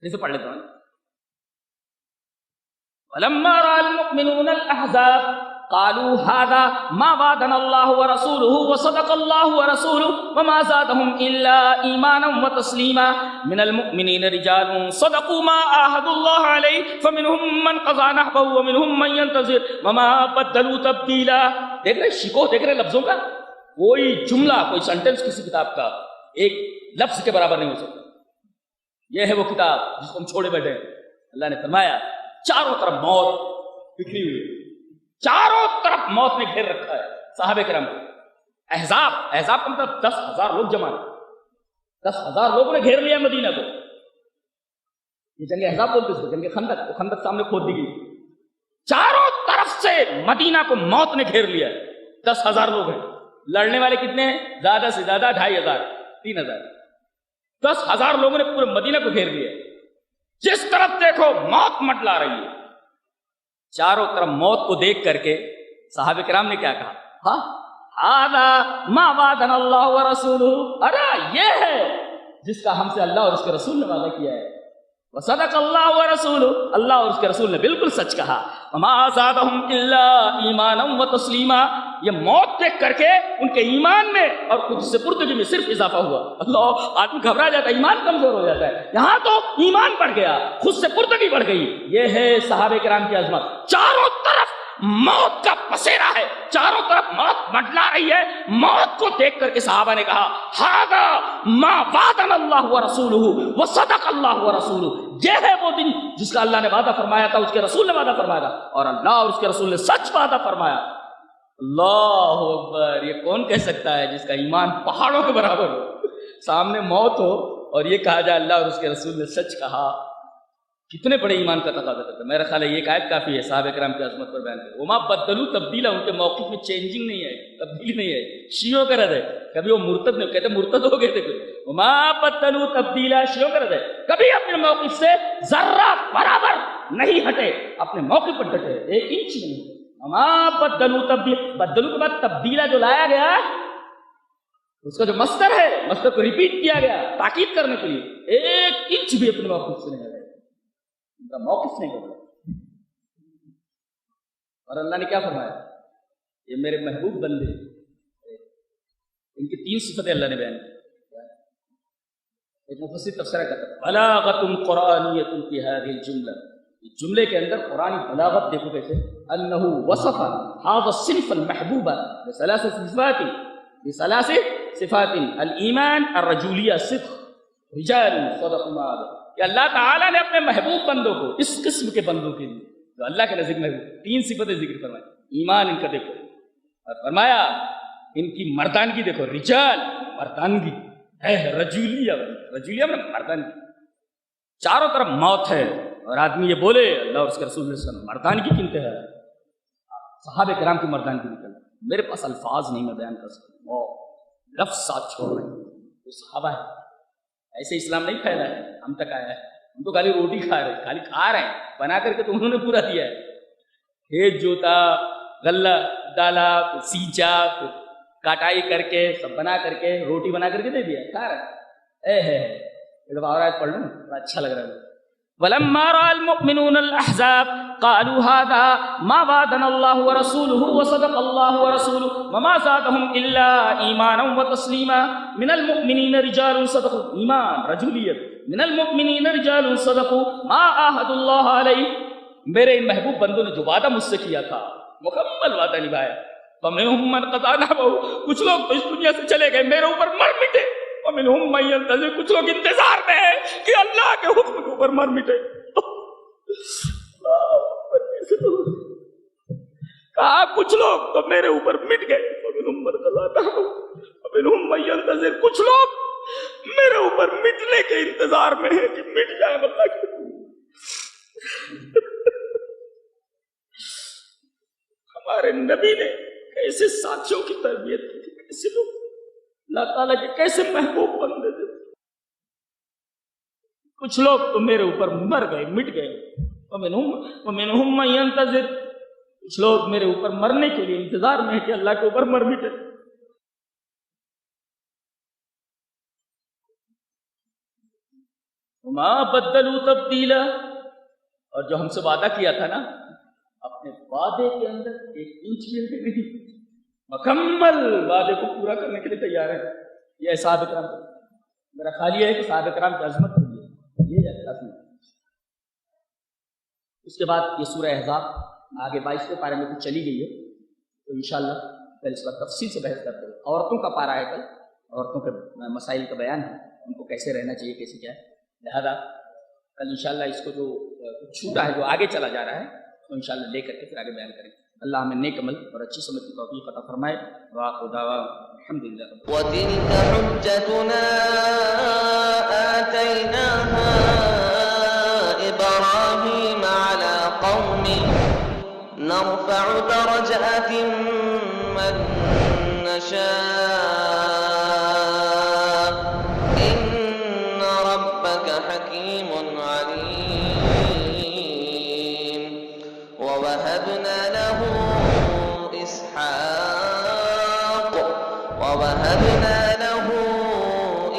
اسے پڑھ لیتا ہوں۔ وَلَمَّا رَأَى الْمُؤْمِنُونَ الْأَحْزَابَ قالوا هذا ما وعدنا الله ورسوله وصدق الله ورسوله وما زادهم إلا إيمانا وتسليما من المؤمنين رجال صدقوا ما عاهدوا الله عليه فمنهم من قضى نحبه ومنهم من ينتظر وما بدلوا تبديلا. دیکھ رہے شکو، دیکھ رہے لفظوں کا، کوئی جملہ کوئی سنٹنس کسی کتاب کا ایک لفظ کے برابر نہیں ہو سکتا. یہ ہے وہ کتاب جس کو ہم چھوڑے بیٹھے ہیں. اللہ نے فرمایا چاروں طرف موت بکھری ہوئی، چاروں طرف موت نے گھیر رکھا ہے صحابہ کرام کو. احزاب کا مطلب 10,000 لوگ جمع ہیں، 10,000 لوگوں نے گھیر لیا مدینہ کو. یہ جنگ احزاب بولتے اس کو، جنگ خندق، وہ خندق سامنے کھود دی گئی. چاروں طرف سے مدینہ کو موت نے گھیر لیا. 10,000 لوگ ہیں، لڑنے والے کتنے ہیں؟ زیادہ سے زیادہ 2,500 3,000. 10,000 لوگوں نے پورے مدینہ کو گھیر لیا. جس طرف دیکھو موت منڈلا رہی ہے. چاروں طرف موت کو دیکھ کر کے صحابہ کرام نے کیا کہا؟ ہاذا ما وعدنا اللہ ورسولہ، ارے یہ ہے جس کا ہم سے اللہ اور اس کے رسول نے وعدہ کیا ہے. وصدق اللہ ورسولہ، اللہ اور اس کے رسول نے بالکل سچ کہا. وما زادهم الا ایمانا وتسلیما، یہ موت دیکھ کر کے ان کے ایمان میں اور خود سے پردگی میں صرف اضافہ ہوا. اللہ، آدمی گھبرا جاتا ہے، ایمان کمزور ہو جاتا ہے، یہاں تو ایمان بڑھ گیا، خود سے پردگی بڑھ گئی. یہ ہے صحابہ کرام کی عظمت. چاروں طرف موت کا پسیرا ہے، چاروں طرف موت منڈلا رہی ہے. موت کو دیکھ کر کے صحابہ نے کہا ھذا ما وعدنا اللہ ورسولہ وصدق اللہ ورسولہ، یہ ہے وہ دن جس کا اللہ نے وعدہ فرمایا تھا، اس کے رسول نے وعدہ فرمایا تھا، اور اللہ اور اس کے رسول نے سچ وعدہ فرمایا. اللہ اکبر. یہ کون کہہ سکتا ہے جس کا ایمان پہاڑوں کے برابر ہو، سامنے موت ہو اور یہ کہا جائے اللہ اور اس کے رسول نے سچ کہا؟ کتنے بڑے ایمان کا تقاضا کرتا ہے. میرا خیال ہے یہ آیت کافی ہے صحابہ کرام کی عظمت پر بیان کرے. وما بدلوا تبدیلا، ان کے موقف میں چینجنگ نہیں ہے، تبدیلی نہیں ہے. شیعوں کا رد ہے، کبھی وہ مرتد نہیں کہتے مرتد ہو گئے تھے. وما بدلوا تبدیلا، شیعوں کا رد ہے، کبھی اپنے موقف سے ذرہ برابر نہیں ہٹے، اپنے موقف پر ڈٹے، 1 انچ نہیں. وما بدلوا تبدیلا، بدلوا کے بعد تبدیلا جو لایا گیا اس کا جو مصدر ہے، مصدر کو ریپیٹ کیا گیا تاکید کرنے کے لیے. 1 انچ بھی اپنے موقف سے نہیں ہٹے، ان کا موقف نہیں ہوگا. اور اللہ نے کیا فرمایا؟ یہ میرے محبوب بندے، ان کی 3 صفتیں اللہ نے بیان کی. ایک مفسر تفسیر کرتا ہے بلاغت قرآنیۃ فی هذه الجملہ، اس جملے کے اندر قرآنی بلاغت دیکھو کیسے. انه وصف هذا الصنف المحبوب بثلاث صفات الایمان الرجولیہ صدق رجال صدقوا ما عاهدوا، کہ اللہ تعالیٰ نے اپنے محبوب بندوں کو، اس قسم کے بندوں کے لیے جو اللہ کے نزدیک محبوب، 3 صفتیں ذکر فرمائی. ایمان ان کا دیکھو، اور فرمایا ان کی مردانگی دیکھو، رجال مردانگی ہے، رجولیہ میں مردانگی. چاروں طرف موت ہے اور آدمی یہ بولے اللہ اور اس کے رسول نے مردانگی کی انتہا ہے. صحابہ کرام کی مردانگی نکل، میرے پاس الفاظ نہیں میں بیان کر سکتا. لفظ ساتھ چھوڑ رہے ہیں، وہ صحابہ ہے. ایسے اسلام نہیں پھیلا ہے، ہم تک آیا ہے. ہم تو خالی روٹی کھا رہے ہیں، خالی کھا رہے ہیں، بنا کر کے تو انہوں نے پورا دیا ہے. کھیت جوتا، غلہ ڈالا، سینچا، کٹائی کر کے سب بنا کر کے روٹی بنا کر کے دے دیا، کھا رہے ہیں. یہ تو اور آیت پڑھ لوں، اچھا لگ رہا ہے. وَلَمَّا رَأَى الْمُؤْمِنُونَ الْأَحْزَابَ قَالُوا هَذَا مَا وَعَدَنَا اللَّهُ وَرَسُولُهُ وَصَدَقَ اللَّهُ وَرَسُولُهُ وَمَا زَادَهُمْ إِلَّا إِيمَانًا وَتَسْلِيمًا مِنَ الْمُؤْمِنِينَ رِجَالٌ صَدَقُوا ایمان رجولیت من المؤمنین رجال صدقوا ما عاهدوا اللہ علیہ. میرے ان محبوب بندوں نے جو وعدہ مجھ سے کیا تھا مکمل وعدہ نبھایا. فمنهم من قضى نحبه، کچھ لوگ تو اس دنیا سے چلے گئے میرے اوپر مر مٹے. ومنهم من ينتظر، کچھ لوگ انتظار میں ہیں کہ اللہ کے حکم کے اوپر مر مٹے. کہا کچھ لوگ تو میرے اوپر مٹ گئے. ومنهم من قضى نحبه ومنهم من ينتظر، کچھ لوگ میرے اوپر مٹنے کے انتظار میں ہے کہ مٹ جائے اللہ کے. ہمارے نبی نے کیسے ساتھیوں کی تربیت کی تھی، کیسے لوگ اللہ تعالیٰ کے کیسے محبوب بندے تھے. کچھ لوگ تو میرے اوپر مر گئے، مٹ گئے. ومنهم من ينتظر، کچھ لوگ میرے اوپر مرنے کے لیے انتظار میں ہے کہ اللہ کے اوپر مر مٹے. وما بدلوا تبدیلا، اور جو ہم سے وعدہ کیا تھا نا اپنے وعدے کے اندر ایک انچ بھی نہیں، مکمل وعدے کو پورا کرنے کے لیے تیار ہے. یہ صحابہ کرام، میرا خیال یہ ہے کہ صحابہ کرام کی عظمت ہوئی ہے یہ عظمت. اس کے بعد یہ سورہ احزاب آگے 22 پارے میں کچھ چلی گئی ہے، تو انشاءاللہ کل اس پر تفصیل سے بحث کرتے ہیں. عورتوں کا پارا ہے، کل عورتوں کے مسائل کا بیان ہے، ان کو کیسے رہنا چاہیے، کیسے کیا ہے. لہذا کل انشاءاللہ اس کو جو چھوٹا ہے، جو آگے چلا جا رہا ہے، تو انشاءاللہ لے کر کے پھر آگے بیان کریں. اللہ ہمیں نیک عمل اور اچھی سمجھ کی توفیق عطا فرمائے. وآخر دعوانا الحمدللہ. وتلك حجتنا آتيناها إبراهيم على قومه نرفع درجات من نشاء إن ربك حكيم عليم. ووهبنا له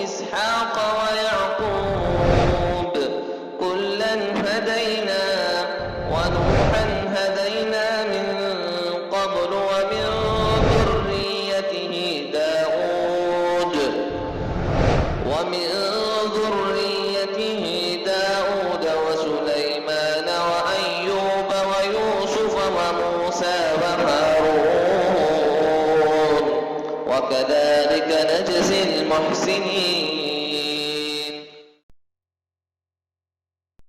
إسحاق ويعقوب كلا هدينا ونوحا هدينا من قبل ومن ذريته داود وسليمان وأيوب ويوسف وموسى وهارون وكذلك نجزي المحسنين.